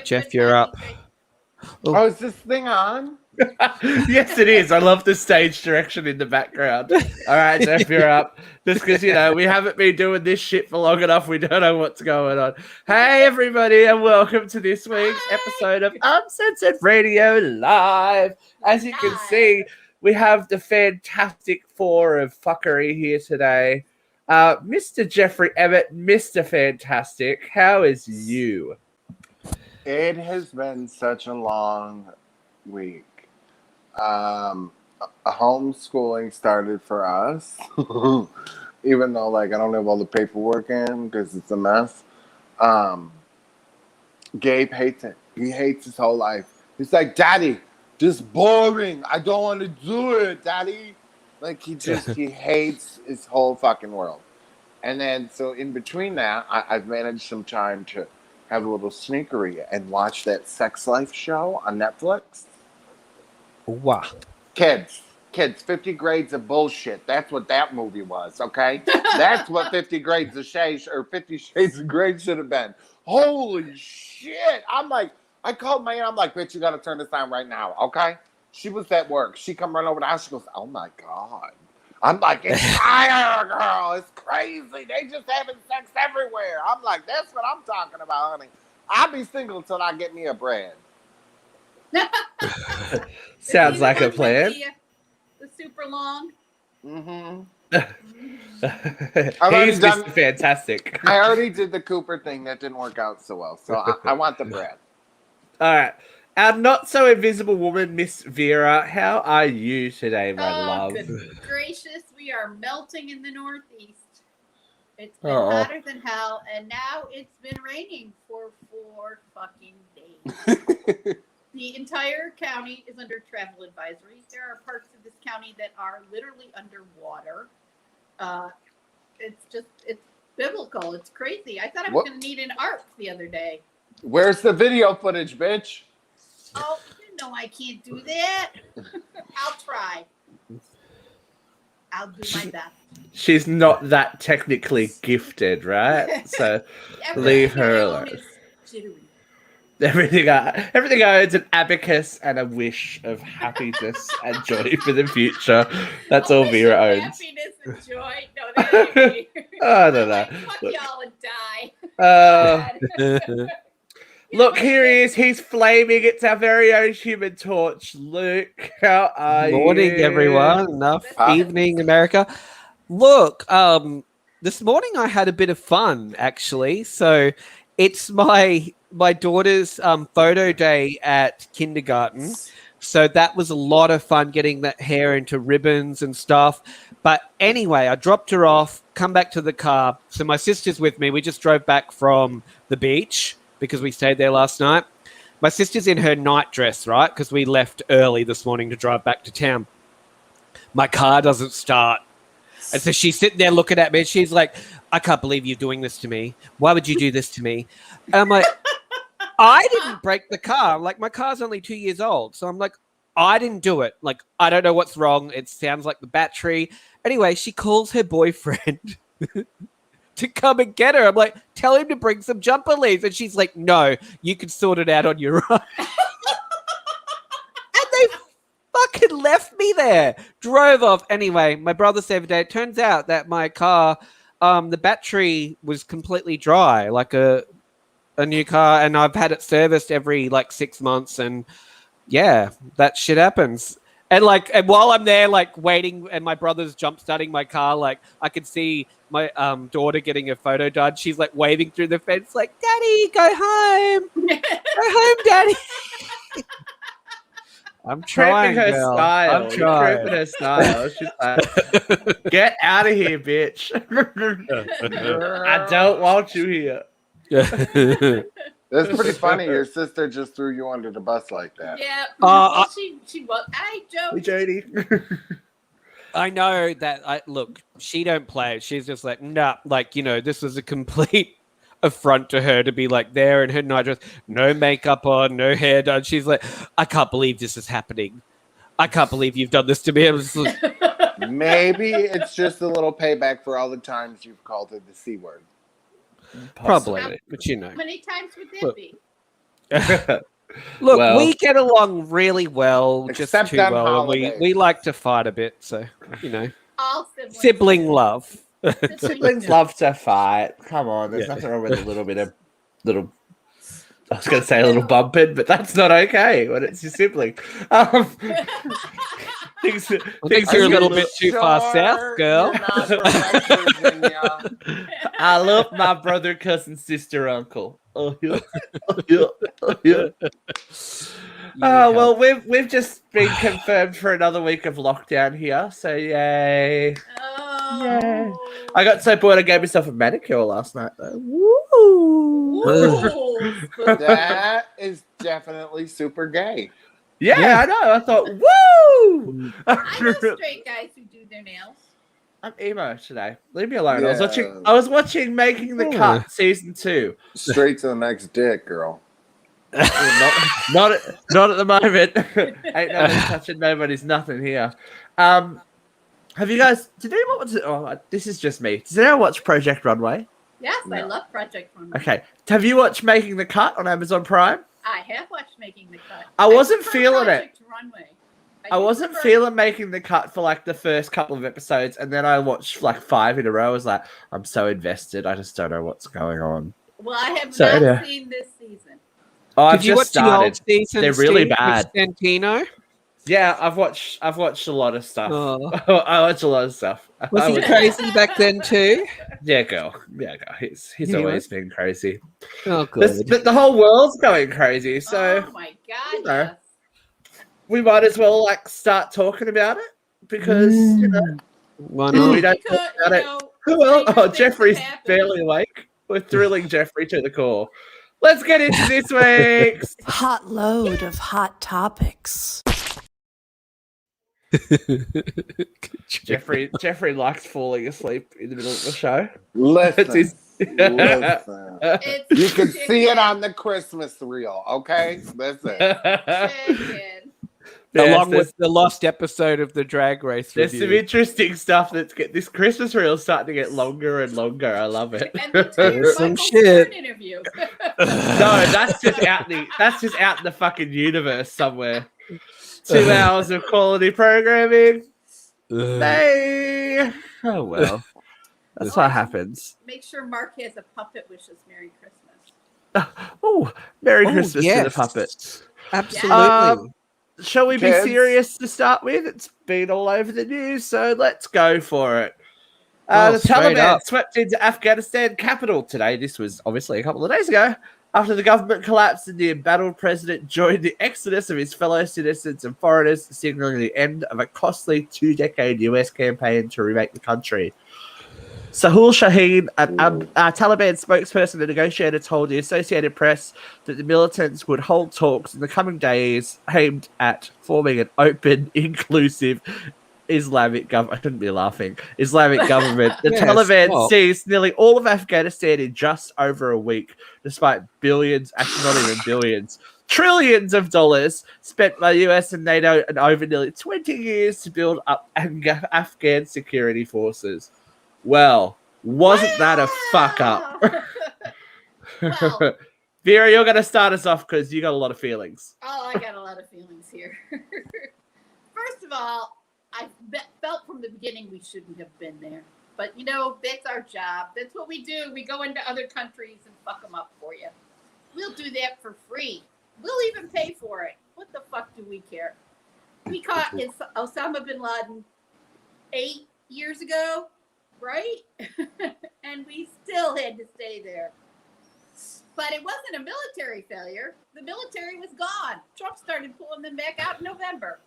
Jeff, you're up. Oh, is this thing on? Yes, it is. I love the stage direction in the background. All right, Jeff, you're up. Just because, we haven't been doing this shit for long enough. We don't know what's going on. Hey, everybody, and welcome to this week's episode of Uncensored Radio Live. As you can see, we have the fantastic four of fuckery here today. Mr. Jeffrey Emmett, Mr. Fantastic, how is you? It has been such a long week. Homeschooling started for us, even though I don't have all the paperwork in because it's a mess. Gabe hates it. He hates his whole life. He's like, Daddy, this is boring. I don't want to do it, Daddy. He hates his whole fucking world. And then, so in between that, I've managed some time to have a little sneakery and watch that Sex Life show on Netflix. Wow. Kids, 50 Grades of Bullshit. That's what that movie was, okay? That's what 50 Grades of Shades or 50 Shades of Grey should have been. Holy shit. I called my aunt. I'm like, bitch, you got to turn this on right now, okay? She was at work. She come run over the house. She goes, oh my God. I'm like, it's fire, girl. It's crazy. They just having sex everywhere. I'm like, that's what I'm talking about, honey. I'll be single until I get me a bread. Sounds like a plan. The super long. He's Mr. Fantastic. I already did the Cooper thing. That didn't work out so well. So I want the bread. All right. Our not so invisible woman, Miss Vera, how are you today, my love? Good gracious, we are melting in the Northeast. It's been hotter than hell, and now it's been raining for 4 fucking days. The entire county is under travel advisory. There are parts of this county that are literally underwater. It's biblical. It's crazy. I thought I was going to need an ark the other day. Where's the video footage, bitch? Oh, you know I can't do that. I'll try. I'll do my best. She's not that technically gifted, right? So leave her alone. Everything owns an abacus and a wish of happiness and joy for the future. That's all Vera owns. Happiness and joy? No, that ain't me. I don't know. Fuck y'all and die. Look, here he is. He's flaming. It's our very own Human Torch. Luke, how are you? Morning, everyone. Evening, America. Look, this morning I had a bit of fun, actually. So it's my daughter's photo day at kindergarten. So that was a lot of fun getting that hair into ribbons and stuff. But anyway, I dropped her off, come back to the car. So my sister's with me. We just drove back from the beach because we stayed there last night. My sister's in her night dress, right? Because we left early this morning to drive back to town. My car doesn't start. And so she's sitting there looking at me and she's like, I can't believe you're doing this to me. Why would you do this to me? And I'm like, I didn't break the car. Like, my car's only 2 years old. So I'm like, I didn't do it. Like, I don't know what's wrong. It sounds like the battery. Anyway, she calls her boyfriend to come and get her. I'm like, tell him to bring some jumper leaves. And she's like, no, you can sort it out on your own. And they fucking left me there. Drove off. Anyway, my brother saved the day. It turns out that my car, the battery was completely dry, like a new car. And I've had it serviced every 6 months. And yeah, that shit happens. And while I'm there, waiting, and my brother's jump starting my car, I could see my daughter getting a photo done. She's waving through the fence, Daddy, go home. Go home, Daddy. I'm trying, her girl. style. I'm trying. Creeping her style. She's like, get out of here, bitch. I don't want you here. That's pretty funny. Your sister just threw you under the bus like that. Yeah. She was. I joke. Hey, Jody. I know that. Look, she don't play. She's just nah. This was a complete affront to her to be there in her nightdress, no makeup on, no hair done. She's like, I can't believe this is happening. I can't believe you've done this to me. Maybe it's just a little payback for all the times you've called her the C word. Probably, but How many times would that be? Look, Well- we get along really well, just Except too on well. And holidays. we like to fight a bit, so All siblings. sibling love. Siblings love to fight. Come on, there's Yeah. nothing wrong with a little bit of little. I was going to say a little bumping, but that's not okay when it's your sibling. Things You're a little bit too far south, girl. You're not from West Virginia. I love my brother, cousin, sister, uncle. Oh yeah, oh yeah, oh yeah. Oh well, we've just been confirmed for another week of lockdown here, so yay! Oh. Yay. I got so bored I gave myself a manicure last night though. Woo! Ooh. That is definitely super gay. Yeah, I know. I thought, woo! I know straight guys who do their nails. I'm emo today. Leave me alone. Yeah. I was watching Making the Cut season 2. Straight to the next dick, girl. not at the moment. Ain't nobody touching nobody's nothing here. Have you guys? Did anyone watch it? Oh, this is just me. Did anyone watch Project Runway? Yes, I No. love Project Runway. Okay. Have you watched Making the Cut on Amazon Prime? I have watched Making the Cut. I wasn't prefer feeling it. Project Runway. I do wasn't prefer- feeling Making the Cut for like the first couple of episodes, and then I watched like 5 in a row. I was like, I'm so invested. I just don't know what's going on. Well, I have So, not anyway. seen this season. Oh, I've Did you just watch the old started. seasons? They're really Steve, with bad. Santino? Yeah, I've watched a lot of stuff. Oh. I watch a lot of stuff. Was he crazy back then too? Yeah, girl. He's He always was? been crazy. Oh, But good. the whole world's going crazy, so Oh my God! you know. Yes. we might as well like start talking about it because you know Why if we not? don't Because, talk about it. know, Who else? stranger Oh, things Jeffrey's have happened. barely awake. We're thrilling Jeffrey to the core. Let's get into this week's. Hot load of hot topics. Jeffrey likes falling asleep in the middle of the show. Listen. That's his- Listen. It's You can see it chicken. on the Christmas reel, okay? Listen. Chicken. Along with the lost episode of the Drag Race There's some review. interesting stuff that's this Christmas reel starting to get longer and longer. I love it. And the entire Some Michael shit. Stern interview. No, that's just out in the fucking universe somewhere. 2 hours of quality programming. Hey. Oh well. That's what happens. Make sure Mark has a puppet wishes Merry Christmas. Oh, Merry Oh, Christmas to the yes. puppet. Absolutely. Shall we be Kids? serious to start with? It's been all over the news, so let's go for it. Oh, The straight Taliban up. swept into Afghanistan capital today. This was obviously a couple of days ago. After the government collapsed and the embattled president joined the exodus of his fellow citizens and foreigners, signaling the end of a costly 2-decade US campaign to remake the country. Sahul Shaheen, a Taliban spokesperson and negotiator, told the Associated Press that the militants would hold talks in the coming days aimed at forming an open, inclusive Islamic government. I shouldn't be laughing. Islamic government. The Yes, Taliban stop. seized nearly all of Afghanistan in just over a week, despite billions, actually not even billions, trillions of dollars spent by the US and NATO and over nearly 20 years to build up Afghan security forces. Well, wasn't that a fuck up? Well, Vera, you're going to start us off because you got a lot of feelings. oh, I got a lot of feelings here. First of all, I felt from the beginning we shouldn't have been there. But, you know, that's our job. That's what we do. We go into other countries and fuck them up for you. We'll do that for free. We'll even pay for it. What the fuck do we care? We caught Osama bin Laden 8 years ago, right? And we still had to stay there. But it wasn't a military failure. The military was gone. Trump started pulling them back out in November.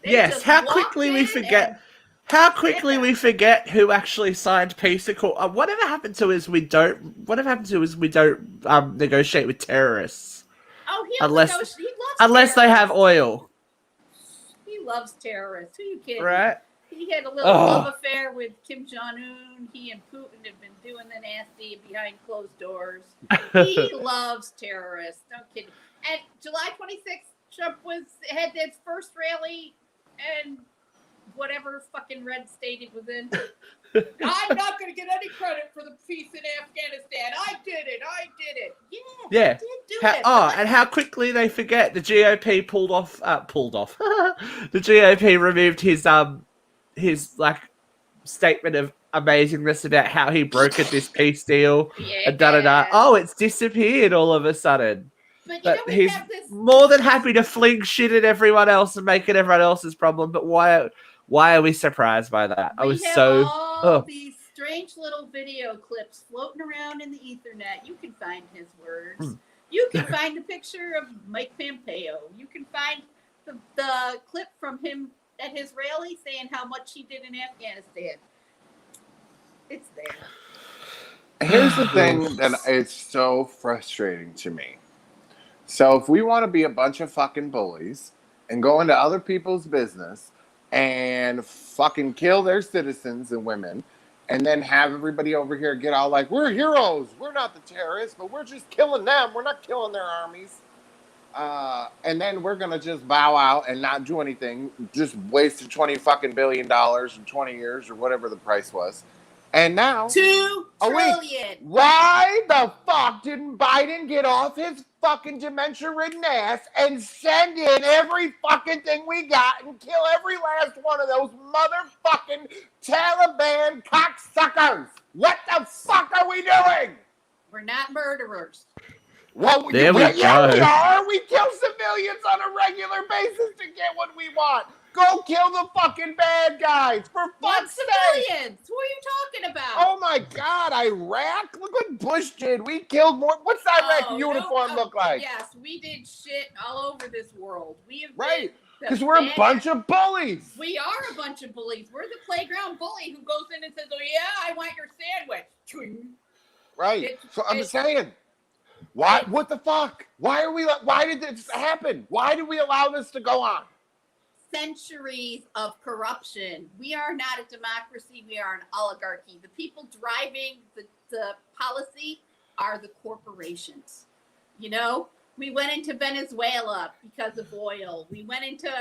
They Yes, just how walked quickly we in forget. How quickly we forget who actually signed peace accord. Whatever happened to is we don't negotiate with terrorists Oh, unless he loves they terrorists. have oil, He loves terrorists. Who you kidding? right? He had a little Oh. love affair with Kim Jong-un. He and Putin have been doing the nasty behind closed doors. He loves terrorists. Don't kid me. And July 26th, Trump had his first rally, and whatever fucking red state it was in. I'm not going to get any credit for the peace in Afghanistan. I did it. Yeah. They did do it. And how quickly they forget the GOP pulled off. The GOP removed his like statement of amazingness about how he brokered this peace deal. Yeah. And da. Oh, it's disappeared all of a sudden. But he's more than happy to fling shit at everyone else and make it everyone else's problem. But why are we surprised by that? I was so. All these strange little video clips floating around in the Ethernet. You can find his words. You can find the picture of Mike Pompeo. You can find the clip from him at his rally saying how much he did in Afghanistan. It's there. Here's the thing that is so frustrating to me. So if we want to be a bunch of fucking bullies and go into other people's business and fucking kill their citizens and women, and then have everybody over here get all like, we're heroes, we're not the terrorists, but we're just killing them, we're not killing their armies. And then we're gonna just bow out and not do anything, just wasted $20 billion in 20 years or whatever the price was. And now $2 trillion. Why the fuck didn't Biden get off his fucking dementia-ridden ass and send in every fucking thing we got and kill every last one of those motherfucking Taliban cocksuckers? What the fuck are we doing? We're not murderers. Well, there we we are. We kill civilians on a regular basis to get what we want. Go kill the fucking bad guys, for fuck's sake. Civilians? Who are you talking about? Oh my God, Iraq? Look what Bush did. We killed more. What's the Iraq uniform look like? Yes, we did shit all over this world. We have right, because we're a bunch of bullies. We are a bunch of bullies. We're the playground bully who goes in and says, "Oh yeah, I want your sandwich." Right. So I'm saying, why? What the fuck? Why are we? Why did this happen? Why did we allow this to go on? Centuries of corruption. We are not a democracy. We are an oligarchy. The people driving the policy are the corporations. You know, we went into Venezuela because of oil. We went into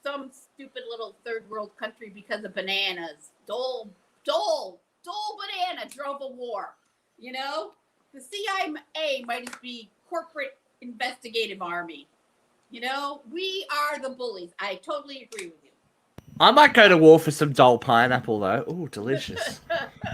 some stupid little third world country because of bananas. Dole banana drove a war. You know, the CIA might just be corporate investigative army. You know, we are the bullies. I totally agree with you. I might go to war for some Dole pineapple though. Oh, delicious.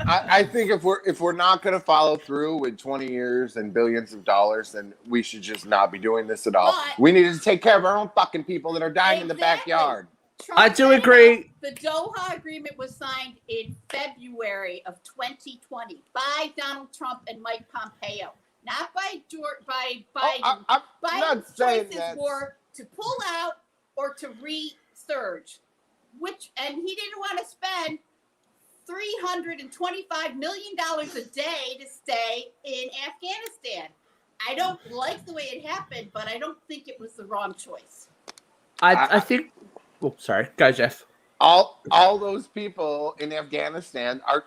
I think if we're not going to follow through with 20 years and billions of dollars, then we should just not be doing this at all. But we need to take care of our own fucking people that are dying in the backyard. Trump I do agree. The Doha Agreement was signed in February of 2020 by Donald Trump and Mike Pompeo. Not by Biden. Biden's choices were to pull out or to resurge, and he didn't want to spend $325 million a day to stay in Afghanistan. I don't like the way it happened, but I don't think it was the wrong choice. I think. Oh, sorry. Go, Jeff. All those people in Afghanistan are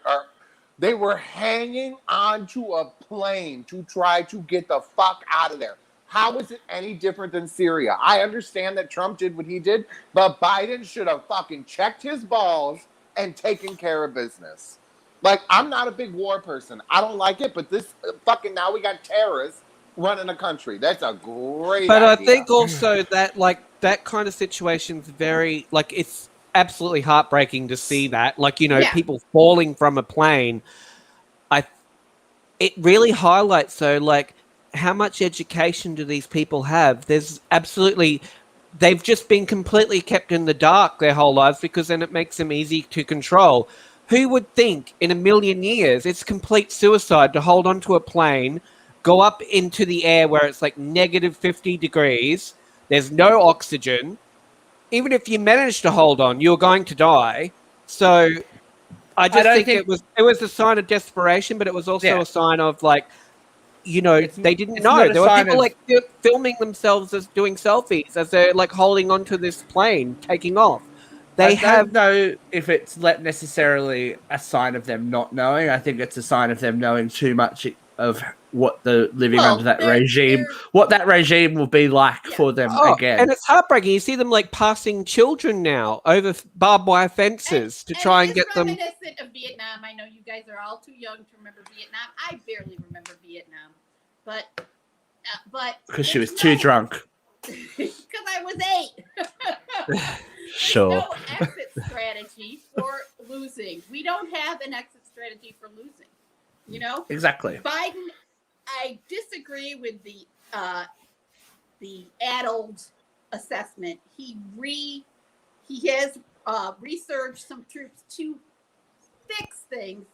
they were hanging onto a plane to try to get the fuck out of there. How is it any different than Syria? I understand that Trump did what he did, but Biden should have fucking checked his balls and taken care of business. Like, I'm not a big war person. I don't like it, but this fucking now we got terrorists running a country. That's a great idea. I think also that, like, that kind of situation's very, like, it's absolutely heartbreaking to see that. Like, you know, people falling from a plane. It really highlights, though, like, how much education do these people have? There's absolutely... They've just been completely kept in the dark their whole lives because then it makes them easy to control. Who would think in a million years it's complete suicide to hold onto a plane, go up into the air where it's like negative 50 degrees, there's no oxygen. Even if you manage to hold on, you're going to die. So I just think it was a sign of desperation, but it was also a sign of, like, you know, they didn't know. There were people like filming themselves as doing selfies as they're like holding onto this plane, taking off. I don't know if it's necessarily a sign of them not knowing. I think it's a sign of them knowing too much of what the living Well, under that they're- regime, they're- what that regime will be like Yeah. for them Oh, again. and it's heartbreaking. You see them like passing children now over barbed wire fences to try and it is get them. reminiscent of Vietnam. I know you guys are all too young to remember Vietnam. I barely remember Vietnam, but Because she was there's too no- drunk. Because I was 8. Sure. There's no exit strategy for losing. We don't have an exit strategy for losing. You know, Exactly. Biden. I disagree with the addled assessment. He has resurged some troops to fix things,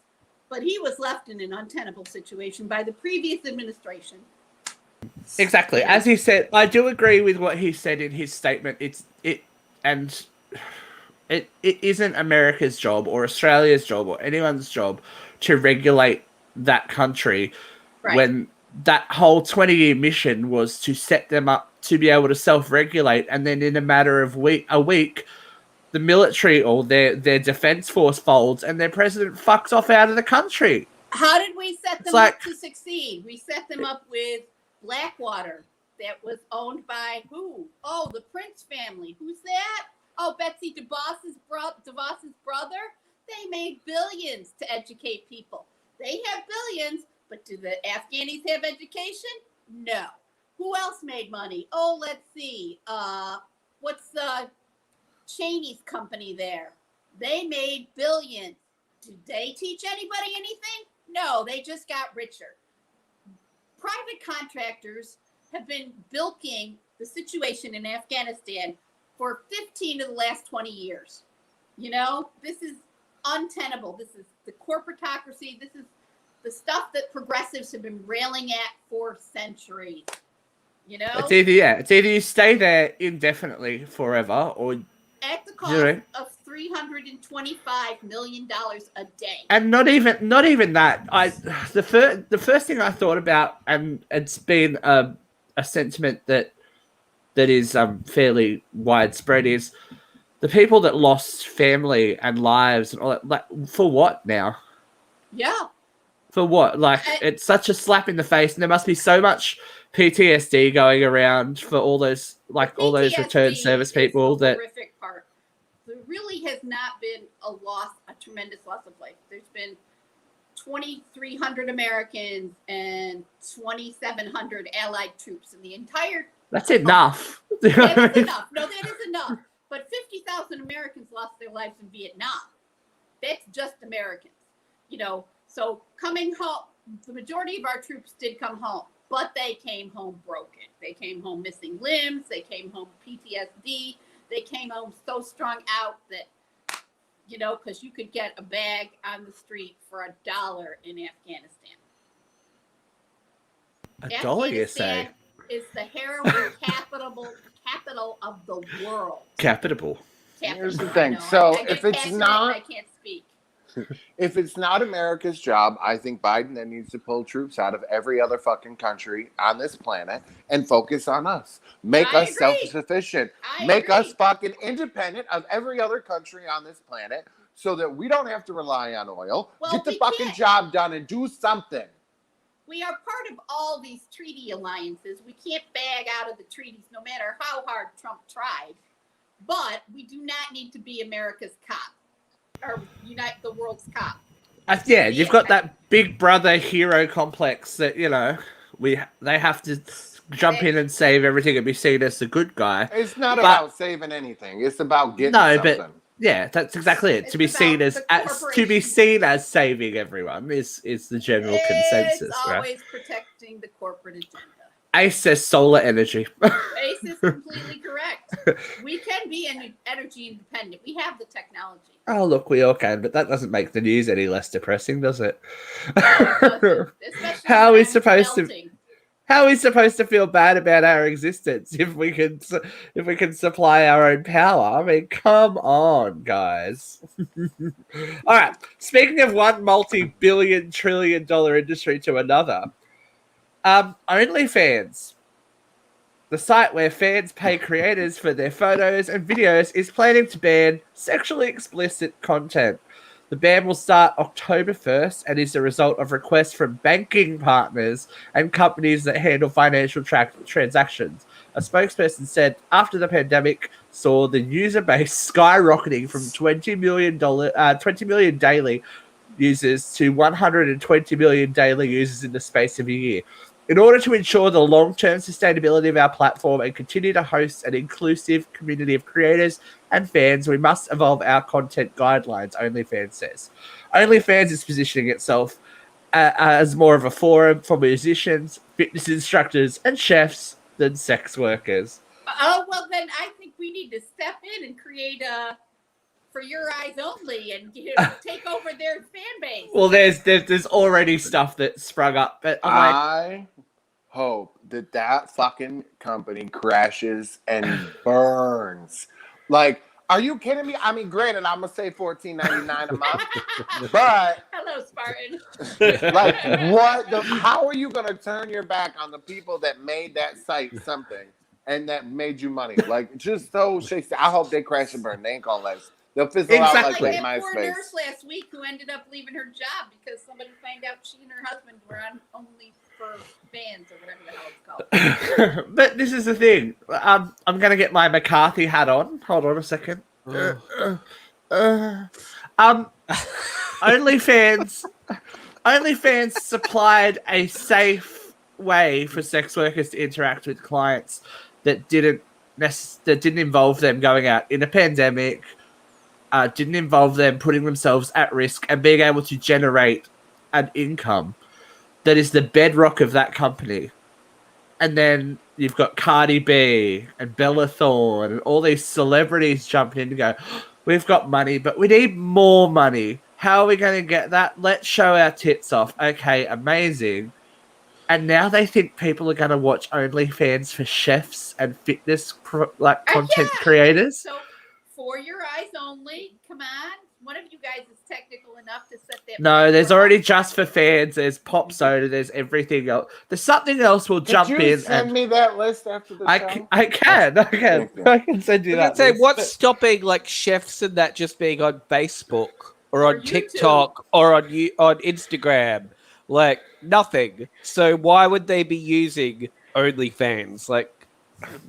but he was left in an untenable situation by the previous administration. Exactly. As he said, I do agree with what he said in his statement. It isn't America's job or Australia's job or anyone's job to regulate that country Right. when that whole 20-year mission was to set them up to be able to self-regulate, and then in a matter of a week, the military or their defense force folds and their president fucks off out of the country. How did we set them up to succeed? We set them up with Blackwater that was owned by who? Oh, the Prince family. Who's that? Oh, Betsy DeVos's brother. They made billions to educate people. They have billions, but do the Afghanis have education? No. Who else made money? Oh, let's see. What's the Cheney's company there? They made billions. Did they teach anybody anything? No, they just got richer. Private contractors have been bilking the situation in Afghanistan for 15 of the last 20 years. You know, this is untenable. This is the corporatocracy. This is the stuff that progressives have been railing at for centuries. You know? It's either you stay there indefinitely forever, or at the cost of $325 million a day. And not even that. The first thing I thought about, and it's been a sentiment that is fairly widespread, is the people that lost family and lives and all that. Like, for what now? Yeah. For what? Like, it's such a slap in the face, and there must be so much PTSD going around for all those returned service people. The that horrific part. There really has not been a tremendous loss of life. There's been 2,300 Americans and 2,700 Allied troops in the entire. That's enough. That is enough. No, that is enough. But 50,000 Americans lost their lives in Vietnam. That's just Americans, you know. So coming home, the majority of our troops did come home, but they came home broken. They came home missing limbs. They came home PTSD. They came home so strung out that, you know, because you could get a bag on the street for $1 in Afghanistan. $1, you say? Is the heroin capital of the world. Capital. Here's the thing. So if it's not, I can't speak. If it's not America's job, I think Biden then needs to pull troops out of every other fucking country on this planet and focus on us. Make us self-sufficient. Make us fucking independent of every other country on this planet so that we don't have to rely on oil. Well, Get the fucking job done and do something. We are part of all these treaty alliances. We can't bag out of the treaties no matter how hard Trump tried. But we do not need to be America's cop. Or unite the world's cop. Yeah, you've got that big brother hero complex that, you know, they have to jump in and save everything and be seen as the good guy. It's not about saving anything. It's about getting something. But yeah, that's exactly it. It's to be seen as saving everyone is the general consensus. It's always protecting the corporate agenda. Ace says solar energy. Ace is completely correct. We can be energy independent. We have the technology. Oh, look, we all can, but that doesn't make the news any less depressing, does it? How are we supposed to feel bad about our existence if we can supply our own power? I mean, come on, guys. All right. Speaking of one multi-billion trillion dollar industry to another, OnlyFans, the site where fans pay creators for their photos and videos, is planning to ban sexually explicit content. The ban will start October 1st and is the result of requests from banking partners and companies that handle financial transactions. A spokesperson said after the pandemic saw the user base skyrocketing from 20 million daily users to 120 million daily users in the space of a year. In order to ensure the long-term sustainability of our platform and continue to host an inclusive community of creators and fans, we must evolve our content guidelines, OnlyFans says. OnlyFans is positioning itself as more of a forum for musicians, fitness instructors, and chefs than sex workers. Oh, well, then I think we need to step in and create a For Your Eyes Only and take over their fan base. Well, there's already stuff that sprung up, but I hope that fucking company crashes and burns. Like, are you kidding me? I mean, granted, I'm gonna say $14.99 a month, but hello, Spartan. like, how are you gonna turn your back on the people that made that site something and that made you money? Like, just so shakes. I hope they crash and burn. They ain't gonna last. They'll fizzle out like that MySpace. poor nurse last week who ended up leaving her job because somebody found out she and her husband were on Only for Fans or whatever the hell it's called. But this is the thing. I'm gonna get my McCarthy hat on. Hold on a second. OnlyFans supplied a safe way for sex workers to interact with clients that didn't involve them going out in a pandemic. Didn't involve them putting themselves at risk and being able to generate an income that is the bedrock of that company. And then you've got Cardi B and Bella Thorne and all these celebrities jumping in to go, we've got money, but we need more money. How are we going to get that? Let's show our tits off. Okay, amazing. And now they think people are going to watch OnlyFans for chefs and fitness content creators. So, For Your Eyes Only. Come on. One of you guys is technical enough to set that. No, there's already Just for Fans. There's Pop Soda. There's everything else. There's something else we'll jump in. Could you send me that list after the show? I can send you that. Say, what's stopping like chefs and that just being on Facebook or on TikTok or on Instagram? Like nothing. So why would they be using OnlyFans? Like.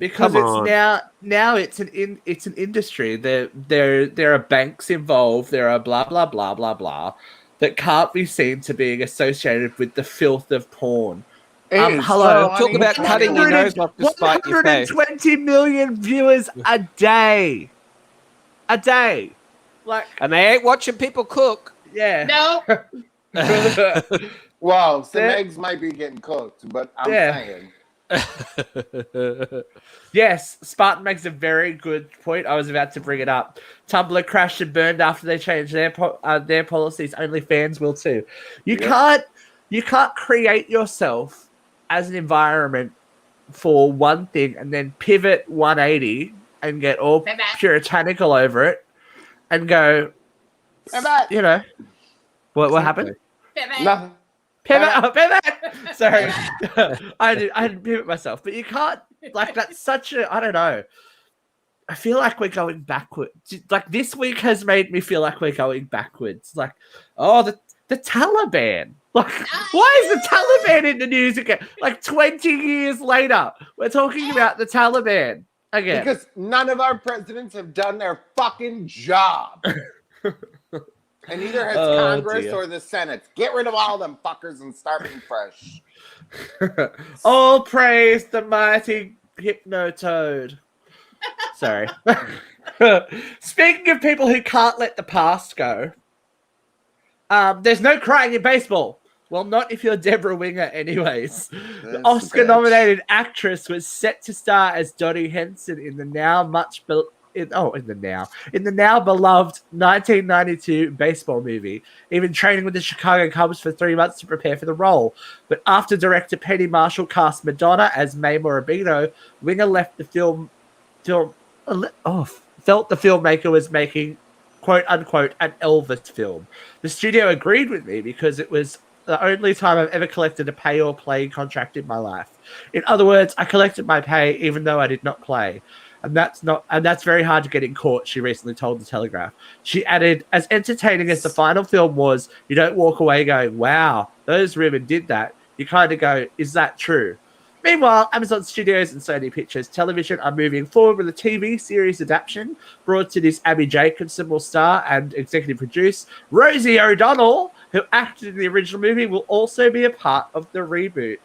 Because it's now it's an industry. There are banks involved. There are blah blah blah blah blah that can't be seen to being associated with the filth of porn. Hello, talk about cutting your nose off to spite your face. 120 million viewers a day, like, and they ain't watching people cook. Yeah, no. Well, some eggs might be getting cooked, but I'm saying. Yes, Spartan makes a very good point. I was about to bring it up. Tumblr crashed and burned after they changed their policies. OnlyFans will too. You can't create yourself as an environment for one thing and then pivot 180 and get all puritanical over it and go. You know what happened? Nothing. Pivot. Sorry, I didn't pivot myself, but you can't. Like, that's such a, I don't know. I feel like we're going backwards. Like, this week has made me feel like we're going backwards. Like, the Taliban. Like, why is the Taliban in the news again? Like, 20 years later, we're talking about the Taliban again. Because none of our presidents have done their fucking job. And neither has Congress or the Senate. Get rid of all them fuckers and start being fresh. All praise the mighty Hypnotoad. Sorry. Speaking of people who can't let the past go, there's no crying in baseball. Well, not if you're Debra Winger, anyways. The Oscar-nominated actress was set to star as Dottie Henson in the now beloved 1992 baseball movie, even training with the Chicago Cubs for 3 months to prepare for the role. But after director Penny Marshall cast Madonna as May Morabito, Winger left the felt the filmmaker was making quote unquote an Elvis film. The studio agreed with me because it was the only time I've ever collected a pay or play contract in my life. In other words, I collected my pay even though I did not play. and that's very hard to get in court, she recently told the Telegraph. She added, as entertaining as the final film was, you don't walk away going, wow, those women did that. You kind of go, is that true? Meanwhile, Amazon Studios and Sony Pictures Television are moving forward with a TV series adaptation brought to this Abby Jacobson will star and executive produce. Rosie O'Donnell, who acted in the original movie, will also be a part of the reboot.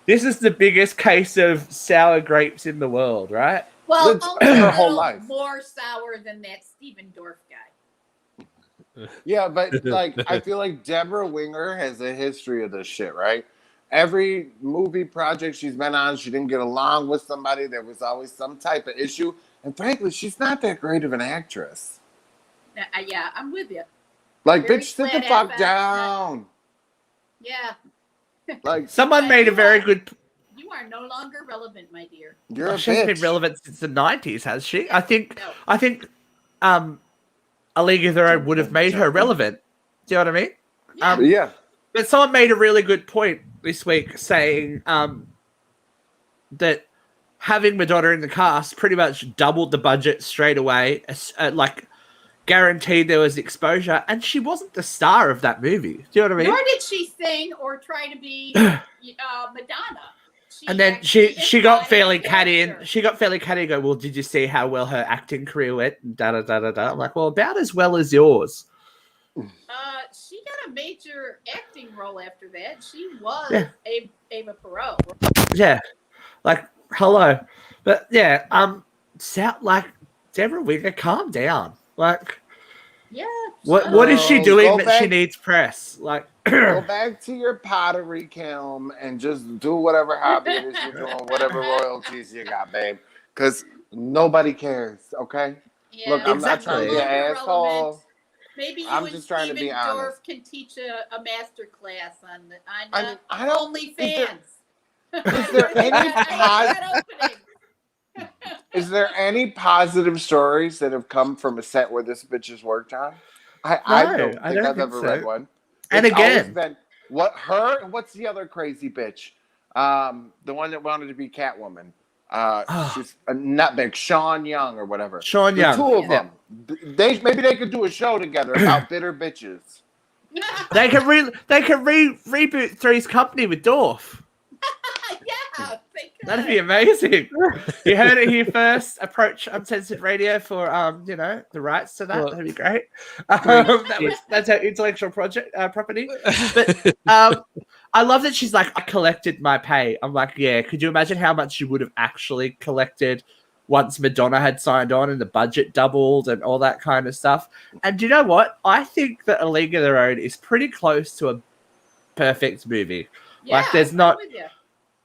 This is the biggest case of sour grapes in the world, right? Well, That's only her a whole little life. more sour than that Steven Dorff guy. Yeah, but like I feel like Debra Winger has a history of this shit, right? Every movie project she's been on, she didn't get along with somebody. There was always some type of issue. And frankly, she's not that great of an actress. Yeah, I'm with you. Like, Very bitch, sit the flat fuck ass down. Yeah, Like, Someone made a very good... you are no longer relevant, my dear. you're a She hasn't been bitch. relevant since the 90s, has she? I think No. A League of Their Own would have made her relevant. Do you know what I mean? Yeah. Yeah. But someone made a really good point this week saying that having Madonna in the cast pretty much doubled the budget straight away, like guaranteed there was exposure, and she wasn't the star of that movie. Do you know what I mean? Nor did she sing or try to be Madonna. And then actually she got embodied fairly the catty and character. she got fairly catty and go, well, did you see how well her acting career went? And da da da da da. I'm like, well, about as well as yours. She got a major acting role after that. She was Yeah. Ava Perot. Yeah. Like, hello. But yeah, like Debra Winger, calm down. Like, Yeah. what is she Oh, doing go that back. she needs press? Like, Go back to your pottery kiln and just do whatever hobby it is you're doing, whatever royalties you got, babe. Because nobody cares, okay? Yeah, Look, I'm not Exactly. trying to be an asshole. Relevant. Maybe you I'm and just trying to be Steven honest. Dorff can teach a master class on I don't- OnlyFans. is there any I like that opening. Is there any positive stories that have come from a set where this bitch has worked on? I don't think I don't I've think ever so. read one. And It's always again- been what's the other crazy bitch? The one that wanted to be Catwoman. She's a nutbag, Sean Young or whatever. Sean The Young. two of Yeah. them. Maybe they could do a show together about bitter bitches. They can reboot Three's Company with Dorff. Yeah, they could. That'd be amazing. You heard it here first. Approach Uncensored Radio for the rights to that. Well, That'd be great. That's our intellectual property. But I love that she's like, I collected my pay. I'm like, yeah. Could you imagine how much you would have actually collected once Madonna had signed on and the budget doubled and all that kind of stuff? And do you know what? I think that A League of Their Own is pretty close to a perfect movie. Like, there's I'm not. with you.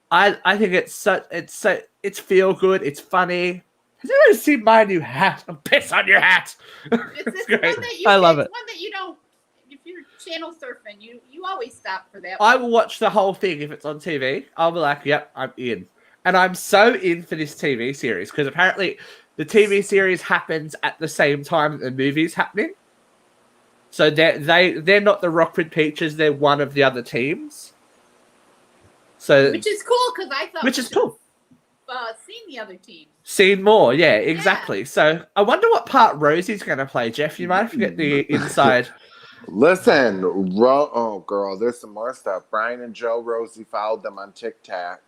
I think it's feel good. It's funny. Has anyone seen my new hat? I'm pissed on your hat. It's great. one that you, I love it's it. one that you don't. If you're channel surfing, you always stop for that. I will watch the whole thing if it's on TV. I'll be like, yep, I'm in. And I'm so in for this TV series because apparently the TV series happens at the same time that the movie's happening. So they're not the Rockford Peaches. They're one of the other teams. So Which is cool because I thought which we is cool. Seen the other team. Seen more, yeah, exactly. So I wonder what part Rosie's going to play. Jeff, you might forget the inside. Listen, oh girl, there's some more stuff. Brian and Joe Rosie followed them on TikTok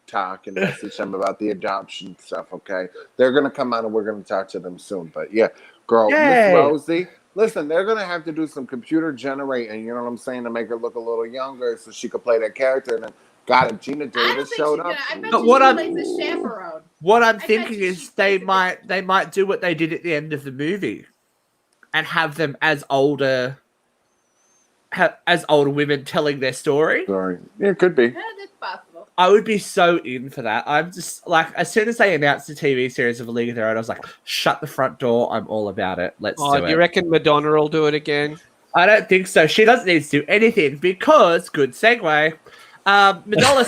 and messaged them about the adoption stuff. Okay, they're gonna come on and we're gonna talk to them soon. But yeah, girl, Miss Yay. Rosie. Listen, they're gonna have to do some computer generating. You know what I'm saying, to make her look a little younger so she could play that character. And then, God, if Gina I don't Davis think showed she's up, gonna. I bet But you what she I'm- plays the chaperone. What I'm bet thinking you is she they plays the might do what they did at the end of the movie, and have them as older women telling their story. sorry, yeah, it could be. Yeah, that's possible. I would be so in for that. I'm just like, as soon as they announced the TV series of A League of Their Own, I was like, shut the front door. I'm all about it. Let's Oh, do do it. you reckon Madonna will do it again? I don't think so. She doesn't need to do anything because, good segue, Madonna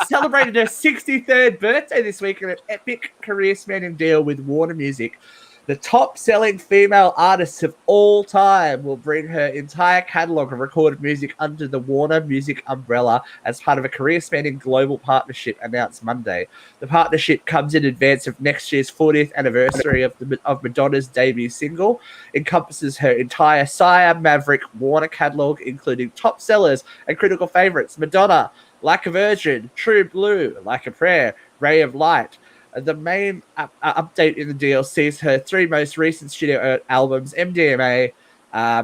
celebrated her 63rd birthday this week in an epic career-spanning deal with Warner Music. The top-selling female artists of all time will bring her entire catalogue of recorded music under the Warner Music umbrella as part of a career-spanning global partnership announced Monday. The partnership comes in advance of next year's 40th anniversary of Madonna's debut single, encompasses her entire Sire, Maverick, Warner catalogue, including top sellers and critical favourites: Madonna, Like a Virgin, True Blue, Like a Prayer, Ray of Light. The main update in the deal sees her three most recent studio albums, MDMA,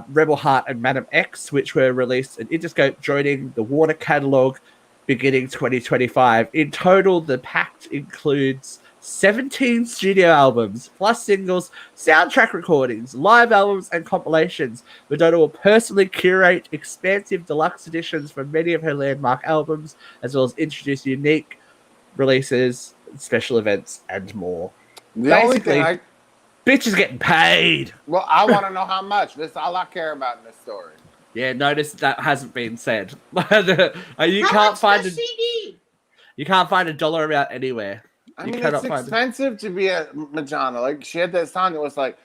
Rebel Heart, and Madam X, which were released in Interscope, joining the Warner catalogue beginning 2025. In total, the pact includes 17 studio albums, plus singles, soundtrack recordings, live albums, and compilations. Madonna will personally curate expansive deluxe editions for many of her landmark albums, as well as introduce unique releases, special events, and more. Basically, bitch is getting paid. Well, I want to know how much. That's all I care about in this story. Yeah, notice that hasn't been said. You How much does she need? You can't find a dollar amount anywhere. I mean, it's expensive to be a Madonna. Like, she had that song that was like,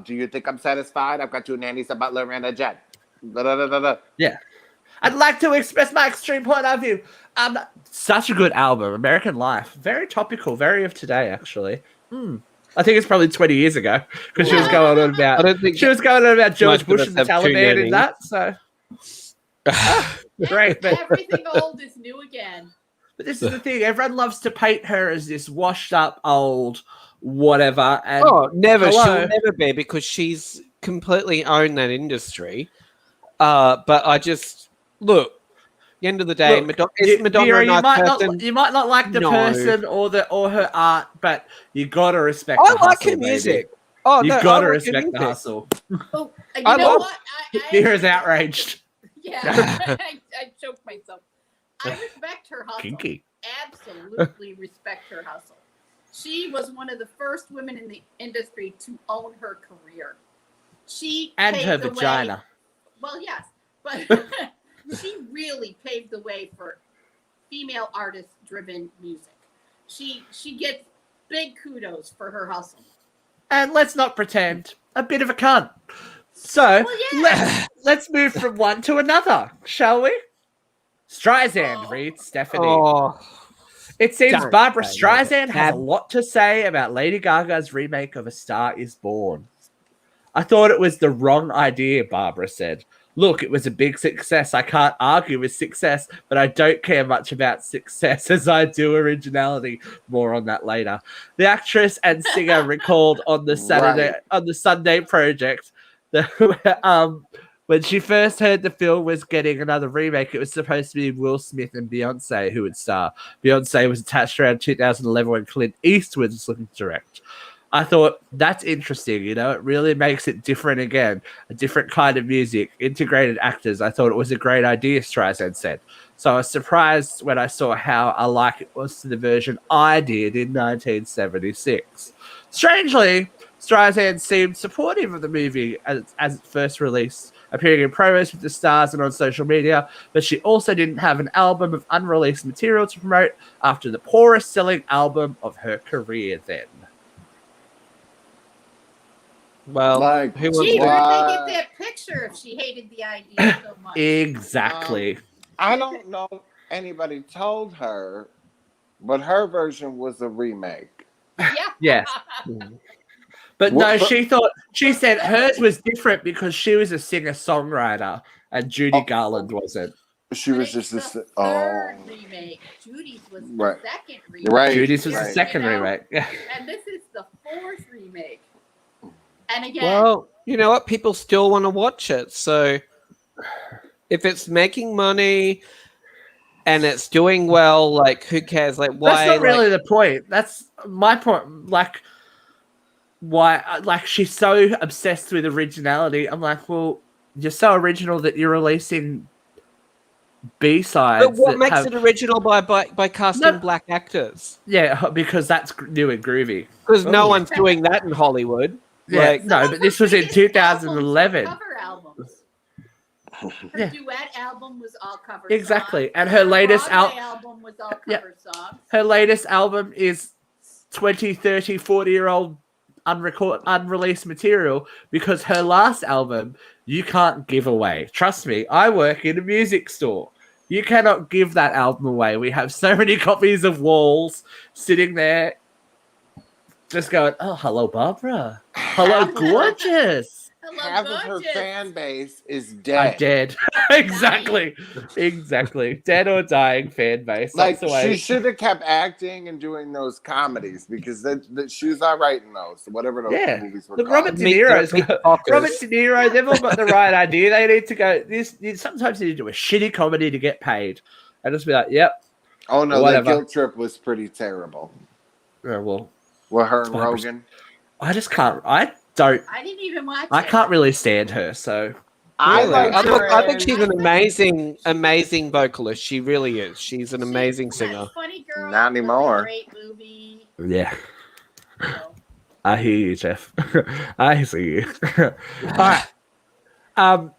do you think I'm satisfied? I've got two nannies, a butler, and a jet. Da-da-da-da-da. Yeah. I'd like to express my extreme point of view. Such a good album, American Life. Very topical, very of today, actually. I think it's probably 20 years ago because she was going on about. George Bush and the Taliban in that. So great, but everything old is new again. But this is the thing: everyone loves to paint her as this washed-up old whatever. And never. She'll never be, because she's completely owned that industry. But I just look. The end of the day, Madonna you might not like the person or her art, but you gotta respect. I like her music. You gotta respect the hustle. Oh, you know what? Vera's outraged. Yeah, I choked myself. I respect her hustle. Kinky. Absolutely respect her hustle. She was one of the first women in the industry to own her career. She and paved her the vagina. Way. Well, yes, but she really paved the way for female artist-driven music. She gets big kudos for her hustle. And let's not pretend, a bit of a cunt. So let's move from one to another, shall we? Streisand reads Stephanie. It seems Barbra Streisand has a lot to say about Lady Gaga's remake of A Star Is Born. I thought it was the wrong idea, Barbara said. Look, it was a big success. I can't argue with success, but I don't care much about success as I do originality. More on that later. The actress and singer recalled on the Sunday Project that when she first heard the film was getting another remake, it was supposed to be Will Smith and Beyonce who would star. Beyonce was attached around 2011 when Clint Eastwood was looking to direct. I thought, that's interesting, you know, it really makes it different again, a different kind of music, integrated actors. I thought it was a great idea, Streisand said. So I was surprised when I saw how alike it was to the version I did in 1976. Strangely, Streisand seemed supportive of the movie as it first released, appearing in promos with the stars and on social media, but she also didn't have an album of unreleased material to promote after the poorest selling album of her career then. Well, where did they get that picture if she hated the idea so much? Exactly. I don't know if anybody told her, but her version was a remake. Yeah. Yes. But she said hers was different because she was a singer-songwriter and Judy Garland wasn't. She was just the third remake. Judy's was the second remake. Right. Judy's was the second remake. Yeah. And this is the fourth remake. And again, well, you know what? People still want to watch it. So if it's making money and it's doing well, like, who cares? Like, why? That's not really the point. That's my point. Like, why? Like, she's so obsessed with originality. I'm like, well, you're so original that you're releasing B-sides. But what makes it original by casting black actors? Yeah, because that's new and groovy. Because no one's doing that in Hollywood. Yeah, like, no, but this was in 2011. Cover albums. Her duet album was all cover songs. Exactly, and her latest album was all cover songs. Her latest album is 20, 30, 40-year-old unreleased material because her last album you can't give away. Trust me, I work in a music store. You cannot give that album away. We have so many copies of Walls sitting there just going, oh, hello, Barbara. Hello, gorgeous. Hello, Half of her gorgeous. fan base is I'm dead. dead. Exactly. Dead or dying fan base. Like, That's the way. she should have kept acting and doing those comedies because that she was all right in those, whatever those movies were Look, called. Robert De Niro, they've all got the right idea. They need to go. Sometimes they need to do a shitty comedy to get paid. And just be like, yep. Oh, no, whatever. that Guilt Trip was pretty terrible. Yeah, well. With her and Rogan. I just can't. I didn't even watch it. I can't really stand her, so. I think she's an amazing vocalist. She really is. She's an amazing singer. Funny girl. Not anymore. Great movie. Yeah. So. I hear you, Jeff. I see you. All right.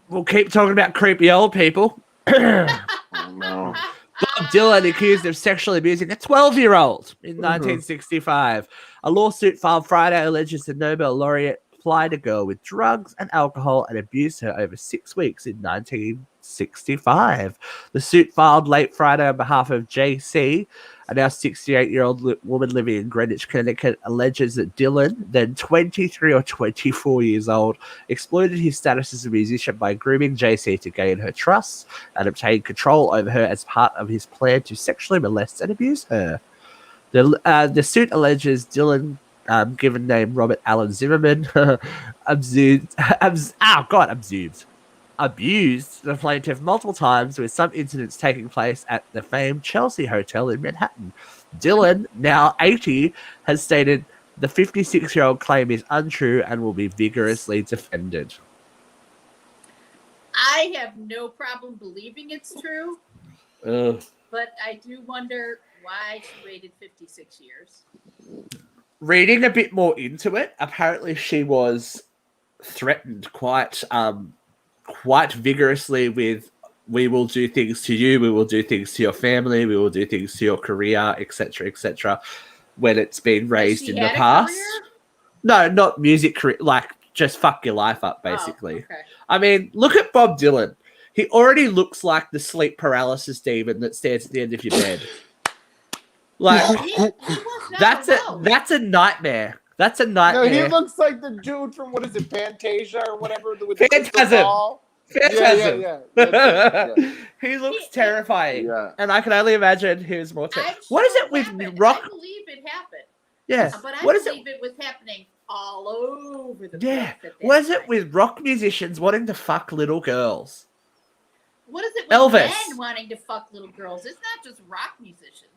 We'll keep talking about creepy old people. Oh, no. Bob Dylan accused of sexually abusing a 12-year-old in 1965. A lawsuit filed Friday alleges the Nobel laureate plied a girl with drugs and alcohol and abused her over 6 weeks in 1965. The suit filed late Friday on behalf of JC, a now 68-year-old woman living in Greenwich, Connecticut, alleges that Dylan, then 23 or 24 years old, exploited his status as a musician by grooming JC to gain her trust and obtain control over her as part of his plan to sexually molest and abuse her. The suit alleges Dylan, given name Robert Allen Zimmerman, abused the plaintiff multiple times, with some incidents taking place at the famed Chelsea Hotel in Manhattan. Dylan, now 80, has stated the 56-year-old claim is untrue and will be vigorously defended. I have no problem believing it's true, but I do wonder why she waited 56 years. Reading a bit more into it, apparently she was threatened quite vigorously with, we will do things to you, we will do things to your family, we will do things to your career, etc., when it's been raised in the past. No, not music career, like just fuck your life up, basically. Oh, okay. I mean, look at Bob Dylan. He already looks like the sleep paralysis demon that stands at the end of your bed. Like, that's a nightmare. That's a nightmare. No, he looks like the dude from, what is it, Fantasia or whatever? Phantasm. Yeah. He looks terrifying. Yeah. And I can only imagine his more What is it with rock? I believe it happened. Yeah. But I believe it was happening all over the place. Yeah. What is it with rock musicians wanting to fuck little girls? What is it with Elvis men wanting to fuck little girls? It's not just rock musicians.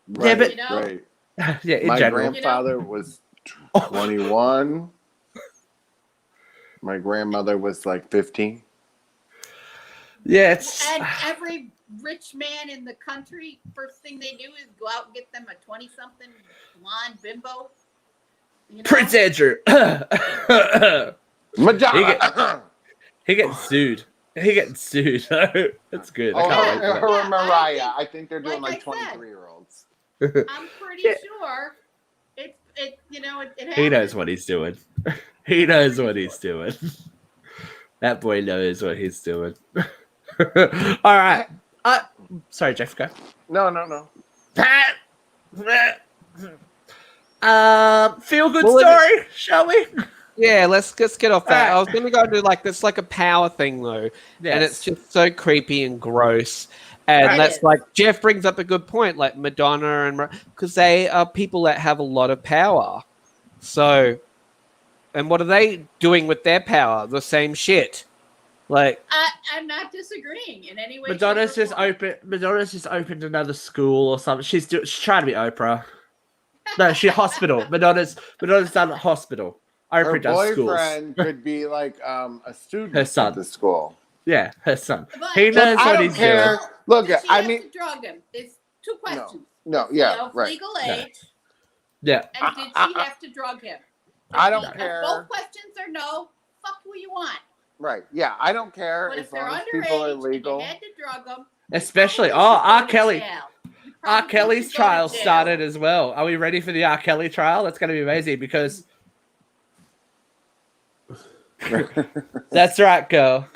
Right, yeah, but right. Yeah, in my general. grandfather was 21. My grandmother was like 15. Yeah, it's... And every rich man in the country, first thing they do is go out and get them a 20-something blonde bimbo. You know? Prince Andrew. Madonna. He gets sued. That's good. Oh, I can't wait for her that. and Mariah. I think they're doing like 23-year-olds. I'm pretty sure it happens. He knows what he's doing. He knows what he's doing. That boy knows what he's doing. All right. Sorry, Jeff, go. No. Feel good story, shall we? Yeah, let's get off that. Right. I was going to go do like this, like a power thing though, and it's just so creepy and gross. And that's like Jeff brings up a good point, like Madonna and because they are people that have a lot of power. So, and what are they doing with their power? The same shit. Like I'm not disagreeing in any way. Madonna's just opened another school or something. She's trying to be Oprah. No, she's hospital. Madonna's done a hospital. Her Oprah does schools. boyfriend could be like a student Her son. at the school. Yeah, her son. But He knows I what don't he's care. doing. Look, Does she I have mean, to drug him? It's two questions. no, yeah, right. Legal age, Yeah. and did she have to drug him? I don't If care. both questions are no. Fuck who you want. Right, yeah, I don't care But as if they're long as people are underage and legal. you had to drug them, Especially, you R. should go to Kelly. jail. R. probably Kelly's should go to trial jail. started as well. Are we ready for the R. Kelly trial? That's going to be amazing because that's right, girl.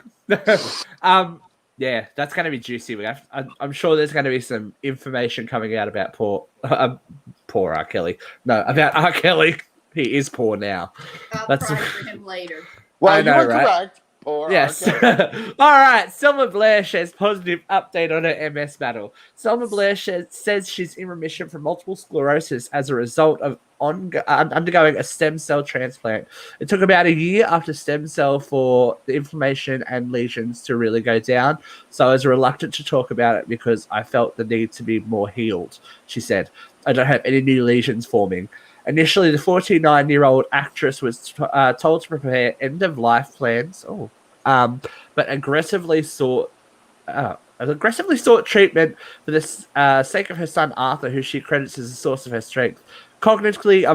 Yeah, that's going to be juicy. I'm sure there's going to be some information coming out about poor R. Kelly. No, about R. Kelly. He is poor now. I'll That's cry for him later. Well, I know, you were right? correct. Poor Yes. R. Kelly. All right. Selma Blair shares positive update on her MS battle. Selma Blair says she's in remission from multiple sclerosis as a result of undergoing a stem cell transplant. It took about a year after stem cell for the inflammation and lesions to really go down. So I was reluctant to talk about it because I felt the need to be more healed, she said. I don't have any new lesions forming. Initially, the 49-year-old actress was told to prepare end-of-life plans, but aggressively sought treatment for the sake of her son Arthur, who she credits as a source of her strength. Cognitively,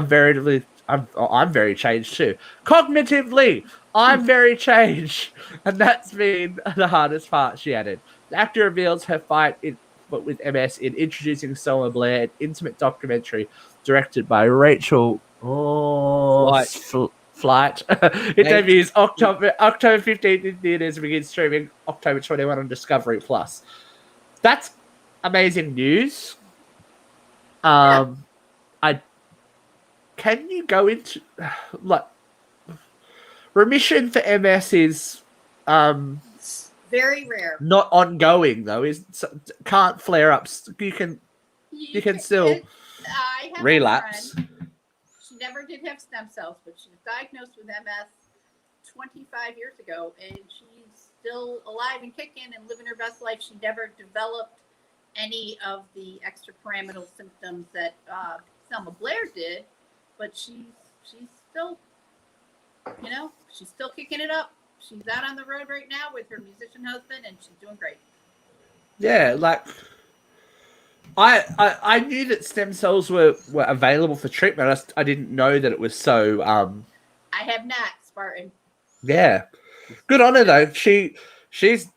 I'm very changed too. Cognitively, I'm very changed, and that's been the hardest part. She added. The actor reveals her fight with MS in introducing Selma Blair, an intimate documentary directed by Rachel Flight. It debuts October 15th in theaters and begins streaming October 21 on Discovery Plus. That's amazing news. Can you go into remission for MS is Very rare. not ongoing though. Can't flare up. You can still I have relapse. A friend, she never did have stem cells, but she was diagnosed with MS 25 years ago, and she's still alive and kicking and living her best life. She never developed any of the extrapyramidal symptoms that Selma Blair did, but she's still, she's still kicking it up. She's out on the road right now with her musician husband, and she's doing great. Yeah, like I knew that stem cells were available for treatment. I didn't know that it was so. I have not, Spartan. Yeah, good on her though. She's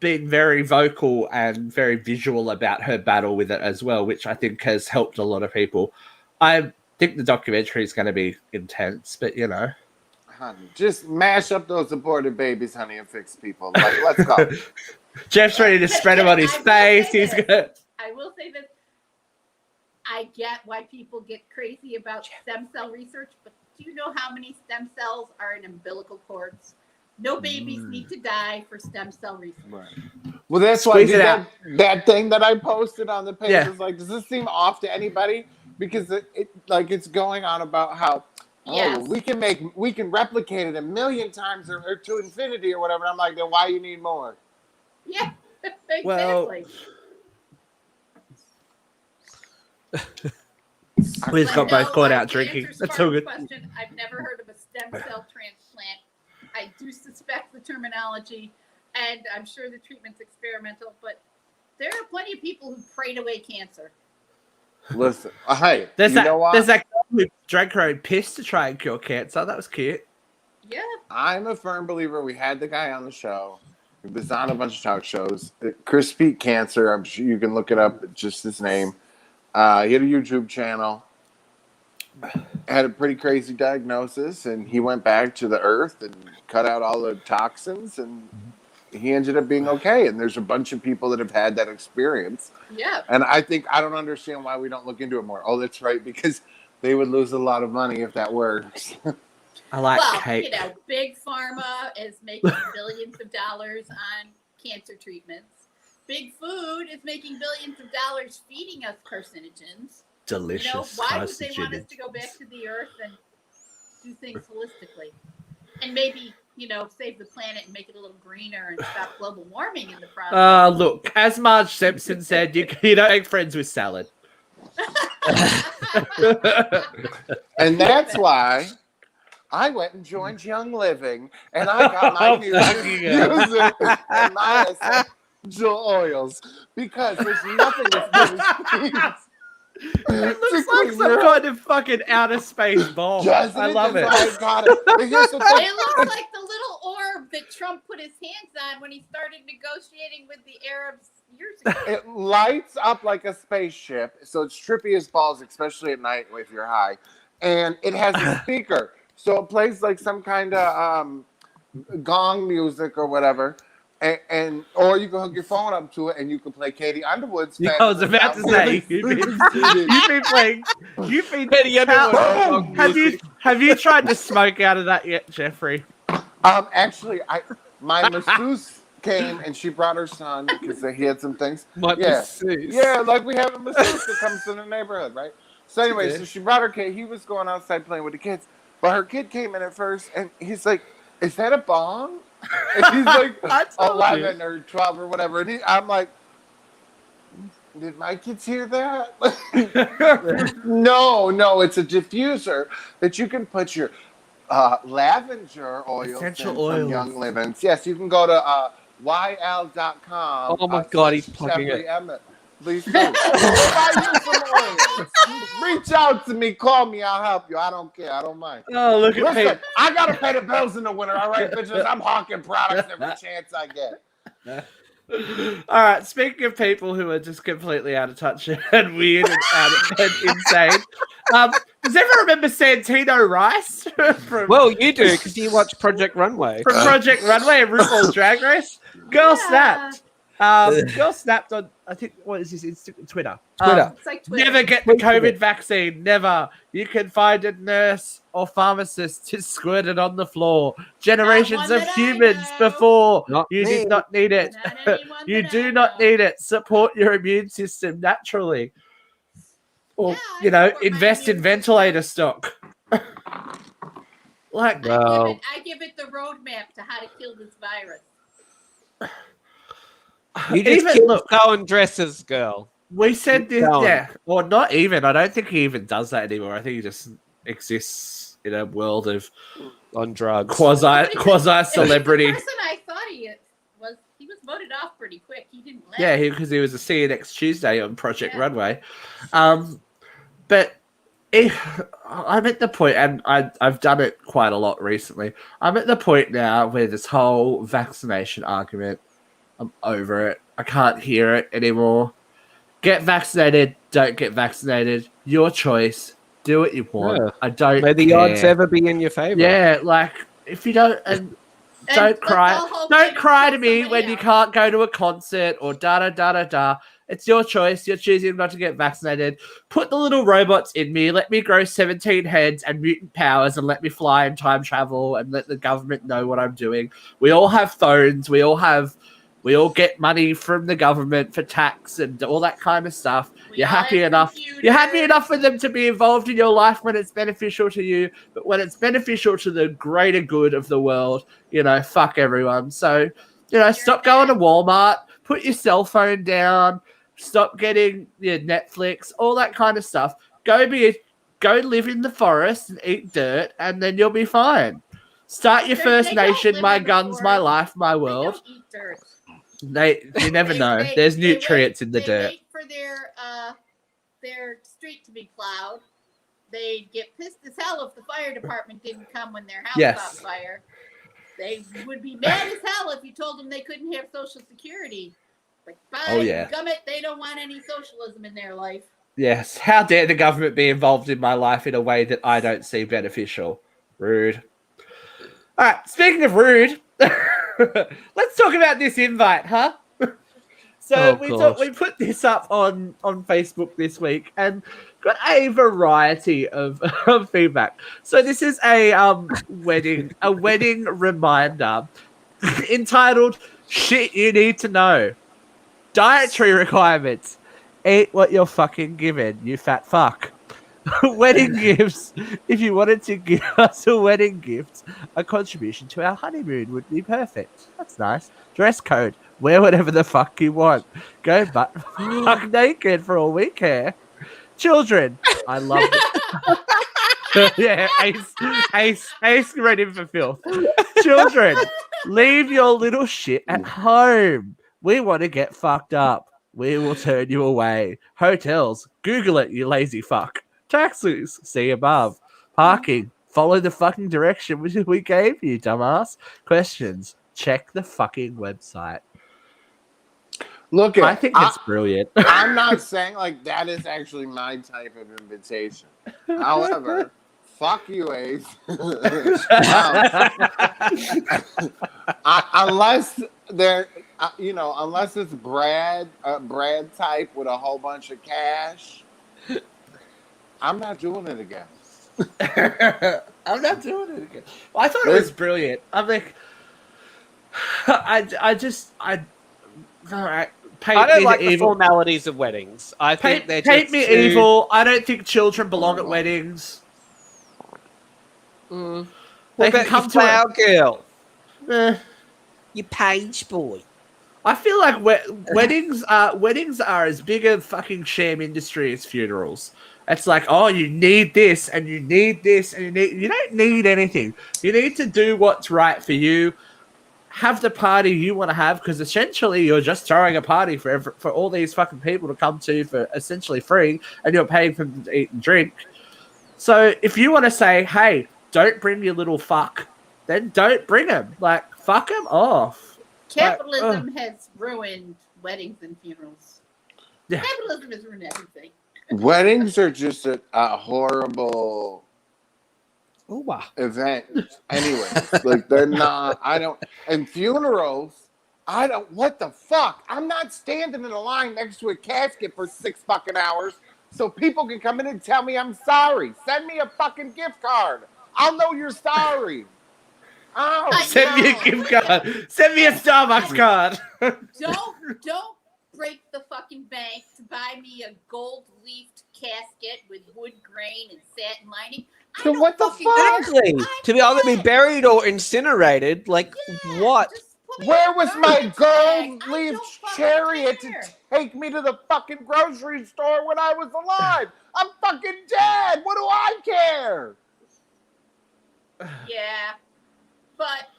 been very vocal and very visual about her battle with it as well, which I think has helped a lot of people. I think the documentary is going to be intense, but Honey, just mash up those aborted babies, honey, and fix people. Like, let's go. Jeff's ready to spread him on his face. He's gonna. I will say that I get why people get crazy about stem cell research, but do you know how many stem cells are in umbilical cords? No babies need to die for stem cell research. Right. Well, that's why that thing that I posted on the page was like, does this seem off to anybody? Because it's going on about how we can replicate it 1 million times or to infinity or whatever. I'm like, then why you need more? Yeah, exactly. Well, we just got both caught out drinking. That's all good. Question, I've never heard of a stem cell transplant. I do suspect the terminology, and I'm sure the treatment's experimental, but there are plenty of people who prayed away cancer. Listen, hey, there's that girl who drank her own piss to try and cure cancer. That was cute. Yeah. I'm a firm believer. We had the guy on the show. He was on a bunch of talk shows. Chris Beat Cancer. I'm sure you can look it up. It's just his name. He had a YouTube channel. Had a pretty crazy diagnosis, and he went back to the earth and cut out all the toxins, and he ended up being okay. And there's a bunch of people that have had that experience. Yeah. And I don't understand why we don't look into it more. Oh, that's right, because they would lose a lot of money if that works. I like cake. Big Pharma is making billions of dollars on cancer treatments. Big Food is making billions of dollars feeding us carcinogens. Delicious. Why would they want us to go back to the earth and do things holistically? And maybe, save the planet and make it a little greener and stop global warming in the process. Look, as Marge Simpson said, you don't make friends with salad. And that's why I went and joined Young Living, and I got my music and my essential oils, because there's nothing that's it looks like some kind of fucking outer space bomb. I love it. I got it. It looks like the little orb that Trump put his hands on when he started negotiating with the Arabs, years ago. It lights up like a spaceship, so it's trippy as balls, especially at night if you're high. And it has a speaker, so it plays like some kind of gong music or whatever. And or you can hook your phone up to it and you can play Katie Underwood's. I was about to say you've been playing. You've been Katie Underwood. Have you tried to smoke out of that yet, Jeffrey? Actually, my masseuse came and she brought her son because he had some things. Masseuse. Yeah, like we have a masseuse that comes to the neighborhood, right? So anyway, so she brought her kid. He was going outside playing with the kids, but her kid came in at first, and he's like, "Is that a bong?" And he's like 11 or 12 or whatever. And I'm like, did my kids hear that? No, it's a diffuser that you can put your lavender oil, essential oils, Young Livings. Yes, you can go to yl.com. Oh my God, he's plugging it. Emmett. Please do. Buy you some oils. Reach out to me, call me, I'll help you. I don't care, I don't mind. Oh, look at Listen, I gotta pay the bills in the winter, all right, bitches. I'm hawking products every chance I get. All right, speaking of people who are just completely out of touch and weird and insane, does everyone remember Santino Rice? Well, you do, because you watch Project Runway. From Project Runway and RuPaul's Drag Race. Girl snapped. Girl snapped on, I think, what is this? Twitter. It's like Twitter. Never get the COVID vaccine. Never. You can find a nurse or pharmacist to squirt it on the floor. Generations of humans before. You did not need it. You do not need it. Support your immune system naturally. Or, invest in ventilator stock. I give it the roadmap to how to kill this virus. You just keep throwing dresses, girl. We said this, yeah. Or not even. I don't think he even does that anymore. I think he just exists in a world of on drugs, quasi celebrity. The person I thought he was voted off pretty quick. He didn't last. Yeah, because he was a See You Next Tuesday on Project Runway. But I'm at the point, and I've done it quite a lot recently. I'm at the point now where this whole vaccination argument, I'm over it. I can't hear it anymore. Get vaccinated, don't get vaccinated. Your choice. Do what you want. Yeah. I don't May the odds ever be in your favor. Yeah, like, if you don't... don't cry. Don't cry to me when you can't go to a concert or da-da-da-da-da. It's your choice. You're choosing not to get vaccinated. Put the little robots in me. Let me grow 17 heads and mutant powers and let me fly and time travel and let the government know what I'm doing. We all have phones. We all get money from the government for tax and all that kind of stuff. You're happy enough. You're happy enough for them to be involved in your life when it's beneficial to you. But when it's beneficial to the greater good of the world, fuck everyone. So, stop going to Walmart. Put your cell phone down. Stop getting your Netflix, all that kind of stuff. Go live in the forest and eat dirt, and then you'll be fine. Start your First Nation. My guns, my life, my world. They don't eat dirt. You never know. There's nutrients in the dirt. Wait for their street to be plowed. They'd get pissed as hell if the fire department didn't come when their house caught fire. They would be mad as hell if you told them they couldn't have Social Security. Like, gummit, they don't want any socialism in their life. Yes. How dare the government be involved in my life in a way that I don't see beneficial? Rude. All right. Speaking of rude. Let's talk about this invite, huh? So we put this up on Facebook this week and got a variety of feedback. So this is a wedding reminder entitled "Shit You Need to Know." Dietary requirements: eat what you're fucking given, you fat fuck. Wedding gifts. If you wanted to give us a wedding gift, a contribution to our honeymoon would be perfect. That's nice. Dress code. Wear whatever the fuck you want. Go butt fuck naked for all we care. Children. I love it. Yeah, Ace ready for filth. Children. Leave your little shit at home. We want to get fucked up. We will turn you away. Hotels. Google it, you lazy fuck. Taxis, see above. Parking, follow the fucking direction we gave you, dumbass. Questions, check the fucking website. Look, I think it's brilliant. I'm not saying like that is actually my type of invitation. However, fuck you, Ace. Unless they're, unless it's Brad type with a whole bunch of cash, I'm not doing it again. I'm not doing it again. Well, I thought it was brilliant. I'm like, I don't like the formalities of weddings. I think they're paint just me too... evil. I don't think children belong at weddings. What They about can come your to flower girl? Eh. Your page boy? I feel like weddings are as big a fucking sham industry as funerals. It's like, oh, you need this and you need this and you don't need anything. You need to do what's right for you. Have the party you want to have, because essentially you're just throwing a party for all these fucking people to come to for essentially free, and you're paying for them to eat and drink. So if you want to say, hey, don't bring your little fuck, then don't bring him. Like, fuck him off. Capitalism has ruined weddings and funerals. Yeah. Capitalism has ruined everything. Weddings are just a horrible Ooh-wah. event. Anyway, like they're not. And funerals. What the fuck? I'm not standing in a line next to a casket for 6 fucking hours so people can come in and tell me I'm sorry. Send me a fucking gift card. I'll know you're sorry. Oh, Send me a gift card. Send me a Starbucks card. Don't break the fucking bank to buy me a gold-leafed casket with wood grain and satin lining. So what the fuck? Exactly. To be either be buried or incinerated. Like, what? Where was my gold-leafed chariot to take me to the fucking grocery store when I was alive? I'm fucking dead. What do I care? Yeah. But,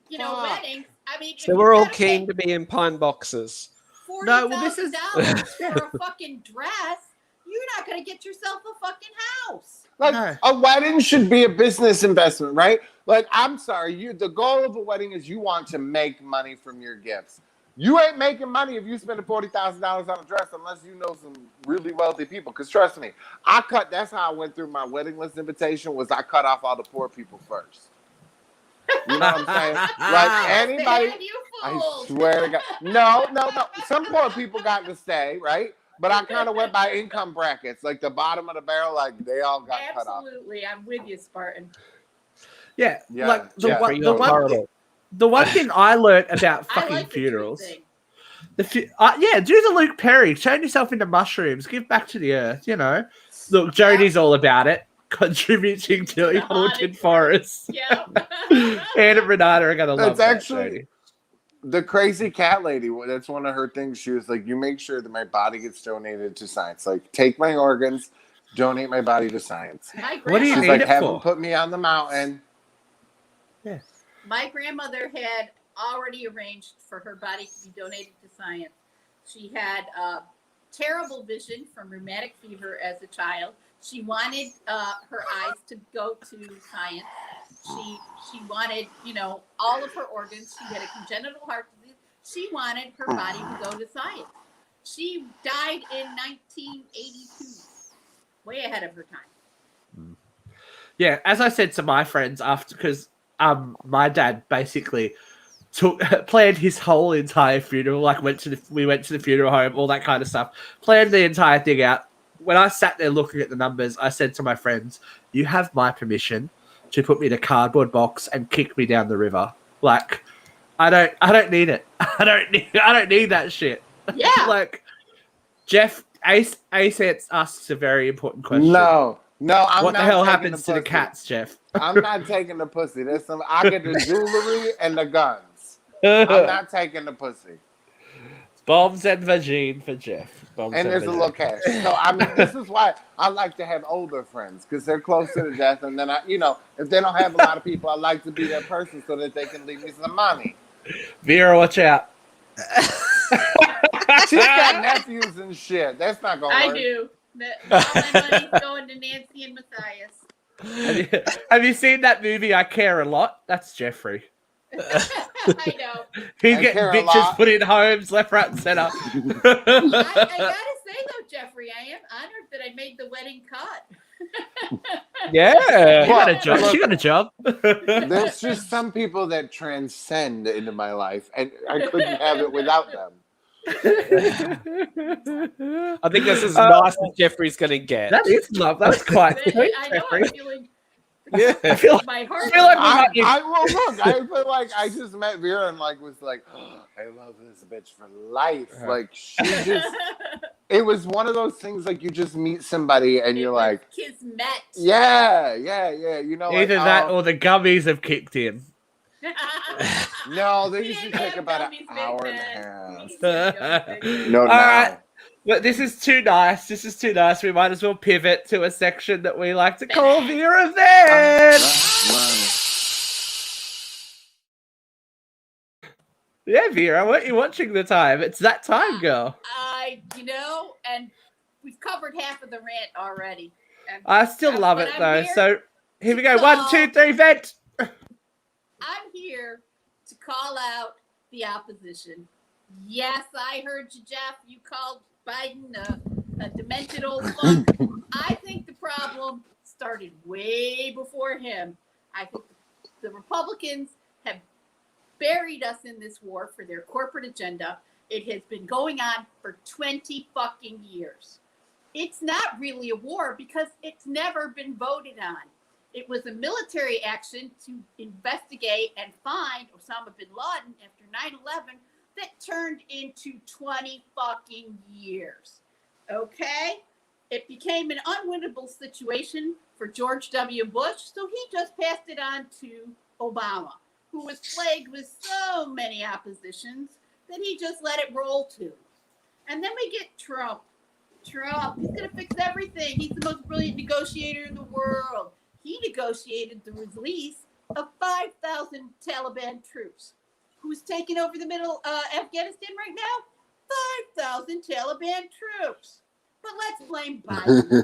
weddings, I mean... So we're all keen to be in pine boxes. $40,000 for a fucking dress, you're not going to get yourself a fucking house. Like, a wedding should be a business investment, right? Like, I'm sorry, the goal of a wedding is you want to make money from your gifts. You ain't making money if you spend $40,000 on a dress unless you know some really wealthy people. Because trust me, that's how I went through my wedding list invitation, was I cut off all the poor people first. You know what I'm saying? Like anybody, I swear to God. No. Some poor people got to stay, right? But I kind of went by income brackets, like the bottom of the barrel, like they all got cut off. Absolutely, I'm with you, Spartan. Yeah. Like the one thing I learned about fucking funerals. Do the Luke Perry, turn yourself into mushrooms, give back to the earth. Look, Jodie's all about it. Contributing to a haunted forest. Yeah. Anne and Renata are gonna love that. Actually the crazy cat lady. That's one of her things. She was like, "You make sure that my body gets donated to science. Like, take my organs, donate my body to science." What do you She's need like, it "Have for?" them put me on the mountain. Yeah. My grandmother had already arranged for her body to be donated to science. She had terrible vision from rheumatic fever as a child. She wanted her eyes to go to science. She wanted, all of her organs. She had a congenital heart disease. She wanted her body to go to science. She died in 1982, way ahead of her time. Yeah, as I said to my friends because my dad basically planned his whole entire funeral. Like we went to the funeral home, all that kind of stuff. Planned the entire thing out. When I sat there looking at the numbers, I said to my friends, "You have my permission to put me in a cardboard box and kick me down the river. Like, I don't need it. I don't need that shit." Yeah. Like, Jeff Ace asks a very important question. No, I'm what not the hell taking happens the to the pussy. cats, Jeff? I'm not taking the pussy. I get the jewelry and the guns. I'm not taking the pussy. Bombs and vagine for Jeff. And there's a little cash. So, this is why I like to have older friends, because they're closer to death. And then, if they don't have a lot of people, I like to be that person so that they can leave me some money. Vera, watch out. She's got nephews and shit. That's not going to work. I do. All my money's going to Nancy and Matthias. Have you seen that movie, I Care a Lot? That's Jeffrey. I know. He's I getting care a bitches lot. put in homes left, right, and center. I gotta say though, Jeffrey, I am honored that I made the wedding cut. Yeah. She got a Well, job. look, She got a job. There's just some people that transcend into my life, and I couldn't have it without them. I think that's as nice as Jeffrey's going to get. That is love. That's quite I sweet, know I'm Jeffrey. feeling Yeah. I feel my heart. I feel like we might need- Well, look, I feel like I just met Vera and like was like, oh, I love this bitch for life. Like she just, it was one of those things like you just meet somebody and you're like, kismet. yeah. You know, either like, that or the gummies have kicked in. no, they We usually didn't take have about an gummies back hour and then. a half. No, All now. right. But this is too nice. This is too nice. We might as well pivot to a section that we like to call Vera Then. Yeah, Vera, weren't you watching the time? It's that time, girl. And we've covered half of the rant already. And I still love but it, I'm though. here So here we to go. 1, call- 2, 3, vent. I'm here to call out the opposition. Yes, I heard you, Jeff. You called Biden a demented old fuck. I think the problem started way before him. I think the Republicans have buried us in this war for their corporate agenda. It has been going on for 20 fucking years. It's not really a war because it's never been voted on. It was a military action to investigate and find Osama bin Laden after 9/11 that turned into 20 fucking years. Okay? It became an unwinnable situation for George W. Bush, so he just passed it on to Obama, who was plagued with so many oppositions that he just let it roll too. And then we get Trump. Trump, he's going to fix everything. He's the most brilliant negotiator in the world. He negotiated the release of 5,000 Taliban troops. Who's taking over the middle Afghanistan right now? 5,000 Taliban troops. But let's blame Biden.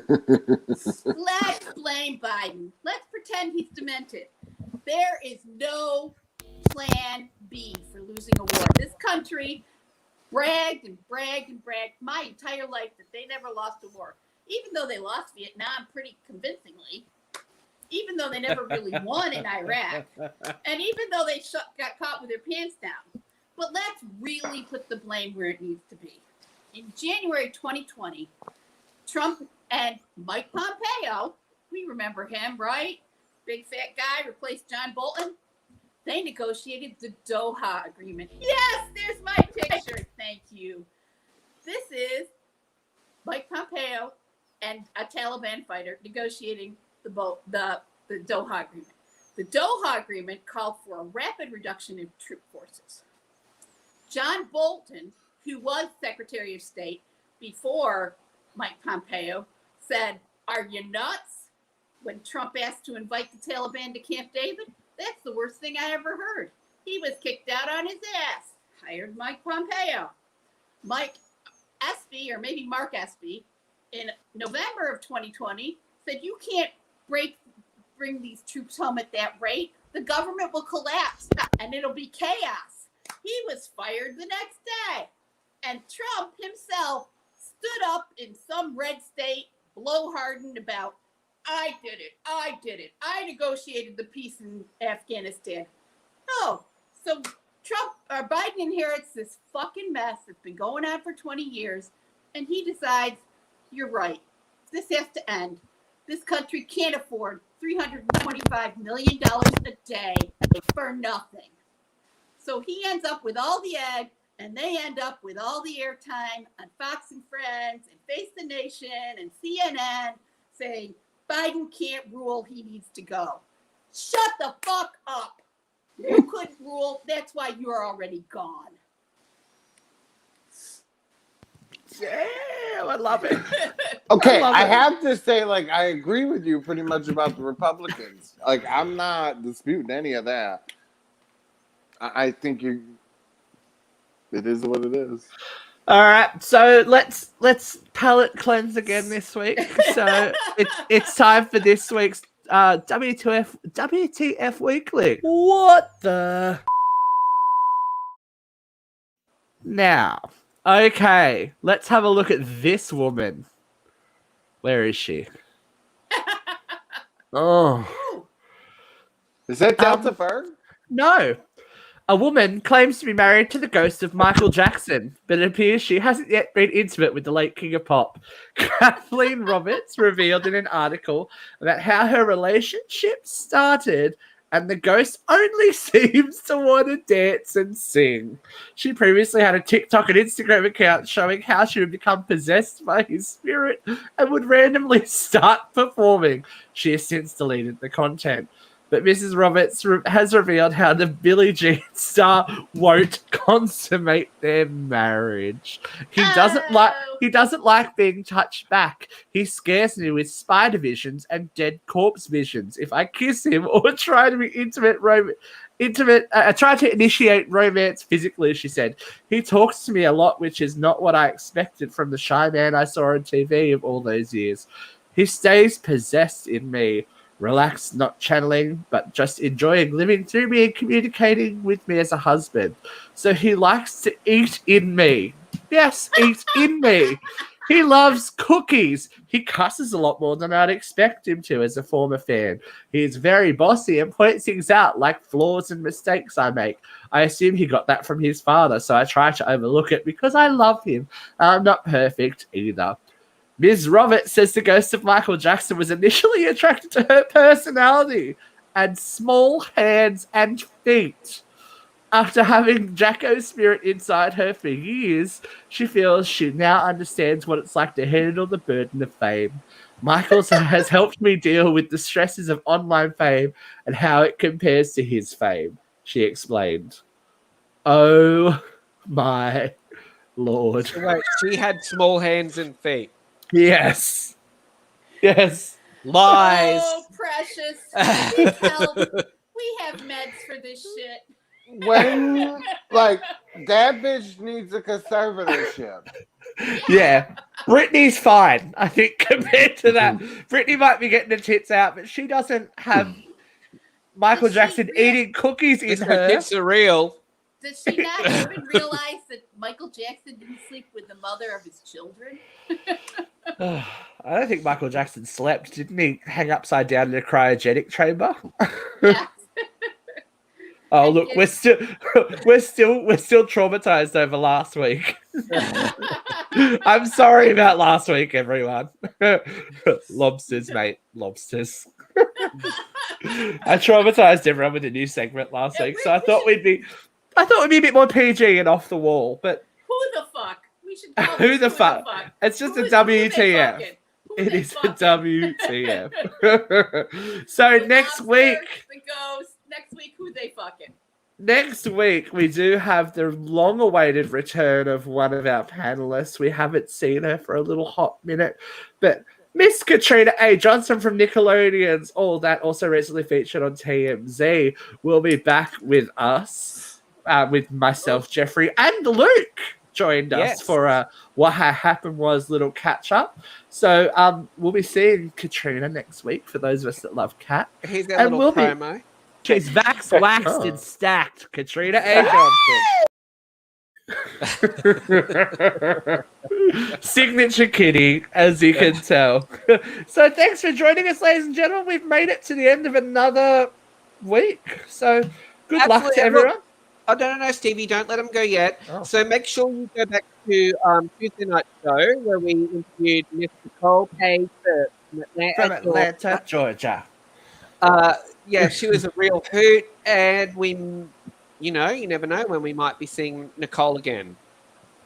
Let's blame Biden. Let's pretend he's demented. There is no plan B for losing a war. This country bragged and bragged and bragged my entire life that they never lost a war. Even though they lost Vietnam pretty convincingly. Even though they never really won in Iraq. And even though they got caught with their pants down. But let's really put the blame where it needs to be. In January 2020, Trump and Mike Pompeo, we remember him, right? Big fat guy replaced John Bolton. They negotiated the Doha Agreement. Yes, there's my picture. Thank you. This is Mike Pompeo and a Taliban fighter negotiating the Doha Agreement. The Doha Agreement called for a rapid reduction in troop forces. John Bolton, who was Secretary of State before Mike Pompeo, said, "Are you nuts?" When Trump asked to invite the Taliban to Camp David. That's the worst thing I ever heard. He was kicked out on his ass. Hired Mike Pompeo. Mike Espy, or maybe Mark Espy, in November of 2020, said you can't bring these troops home at that rate. The government will collapse and it'll be chaos. He was fired the next day. And Trump himself stood up in some red state, blowhardened about, I did it. I negotiated the peace in Afghanistan. Oh, so Biden inherits this fucking mess that's been going on for 20 years, and he decides, you're right, this has to end. This country can't afford $325 million a day for nothing. So he ends up with all the egg, and they end up with all the airtime on Fox and Friends and Face the Nation and CNN saying, Biden can't rule, he needs to go. Shut the fuck up. You couldn't rule, that's why you're already gone. Damn, I love it. Okay, love I it. have to say, like, I agree with you pretty much about the Republicans. Like, I'm not disputing any of that. I think it is what it is. All right, so let's palate cleanse again this week. So it's time for this week's WTF Weekly. What the? Now, okay, let's have a look at this woman. Where is she? Oh. Is that Delta Bird? No. A woman claims to be married to the ghost of Michael Jackson, but it appears she hasn't yet been intimate with the late king of pop. Kathleen Roberts revealed in an article about how her relationship started, and the ghost only seems to want to dance and sing. She previously had a TikTok and Instagram account showing how she would become possessed by his spirit and would randomly start performing. She has since deleted the content. But Mrs. Roberts has revealed how the Billie Jean star won't consummate their marriage. He doesn't like being touched back. He scares me with spider visions and dead corpse visions. If I kiss him or try to be try to initiate romance physically, she said. He talks to me a lot, which is not what I expected from the shy man I saw on TV of all those years. He stays possessed in me. Relaxed, not channeling, but just enjoying living through me and communicating with me as a husband. So he likes to eat in me. Yes, eat in me. He loves cookies. He cusses a lot more than I'd expect him to as a former fan. He is very bossy and points things out like flaws and mistakes I make. I assume he got that from his father, so I try to overlook it because I love him. I'm not perfect either. Ms. Roberts says the ghost of Michael Jackson was initially attracted to her personality and small hands and feet. After having Jacko's spirit inside her for years, she feels she now understands what it's like to handle the burden of fame. Michael has helped me deal with the stresses of online fame and how it compares to his fame, she explained. Oh my Lord. Wait, she had small hands and feet. Yes. Yes. Lies. Oh, precious. Please help. We have meds for this shit. When, like, that bitch needs a conservatorship. Yeah. Britney's fine, I think, compared to that. Britney might be getting the tits out, but she doesn't have Michael Jackson eating cookies in her. Tits are real. Does she not even realize that Michael Jackson didn't sleep with the mother of his children? I don't think Michael Jackson slept. Didn't he hang upside down in a cryogenic chamber? Yes. Oh, look, we're still traumatized over last week. I'm sorry about last week, everyone. Lobsters, mate. Lobsters. I traumatized everyone with a new segment last week, so I thought we'd be a bit more PG and off the wall, but Who the fuck? We should call who this the fuck? It's just a WTF. It is a WTF. So The next monster, week, the ghost. Next week, who they fucking? Next week, we do have the long-awaited return of one of our panelists. We haven't seen her for a little hot minute, but Miss Katrina A. Johnson from Nickelodeon's All That, also recently featured on TMZ, will be back with us, with myself, Jeffrey, and Luke joined us for What Happened Was little catch-up. So we'll be seeing Katrina next week, for those of us that love Cat. Here's our little promo. She's waxed and stacked. Katrina A. Johnson. Signature kitty, as you can tell. So thanks for joining us, ladies and gentlemen. We've made it to the end of another week. So good luck to everyone. Oh, no, Stevie, don't let them go yet. Oh. So make sure you go back to Tuesday Night Show, where we interviewed Miss Nicole Page from Atlanta, Georgia. Yeah, she was a real hoot, and you never know when we might be seeing Nicole again.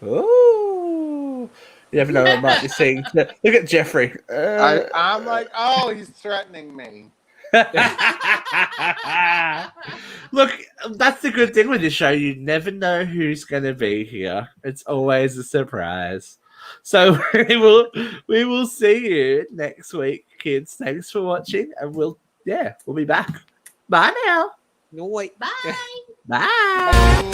Ooh. You never know when I might be seeing. Look at Jeffrey. I'm like, oh, he's threatening me. Look, that's the good thing with this show. You never know who's going to be here. It's always a surprise. So we will see you next week, kids. Thanks for watching, and we'll be back. Bye now. No, wait. Bye. Bye.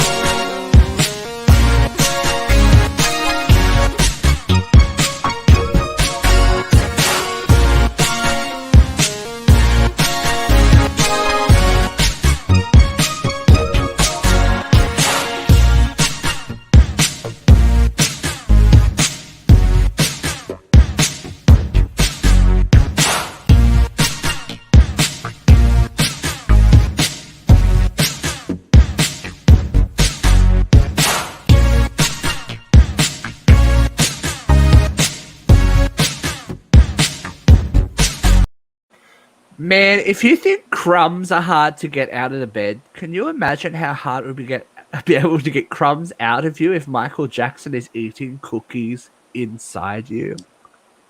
Man, if you think crumbs are hard to get out of the bed, can you imagine how hard it would be able to get crumbs out of you if Michael Jackson is eating cookies inside you?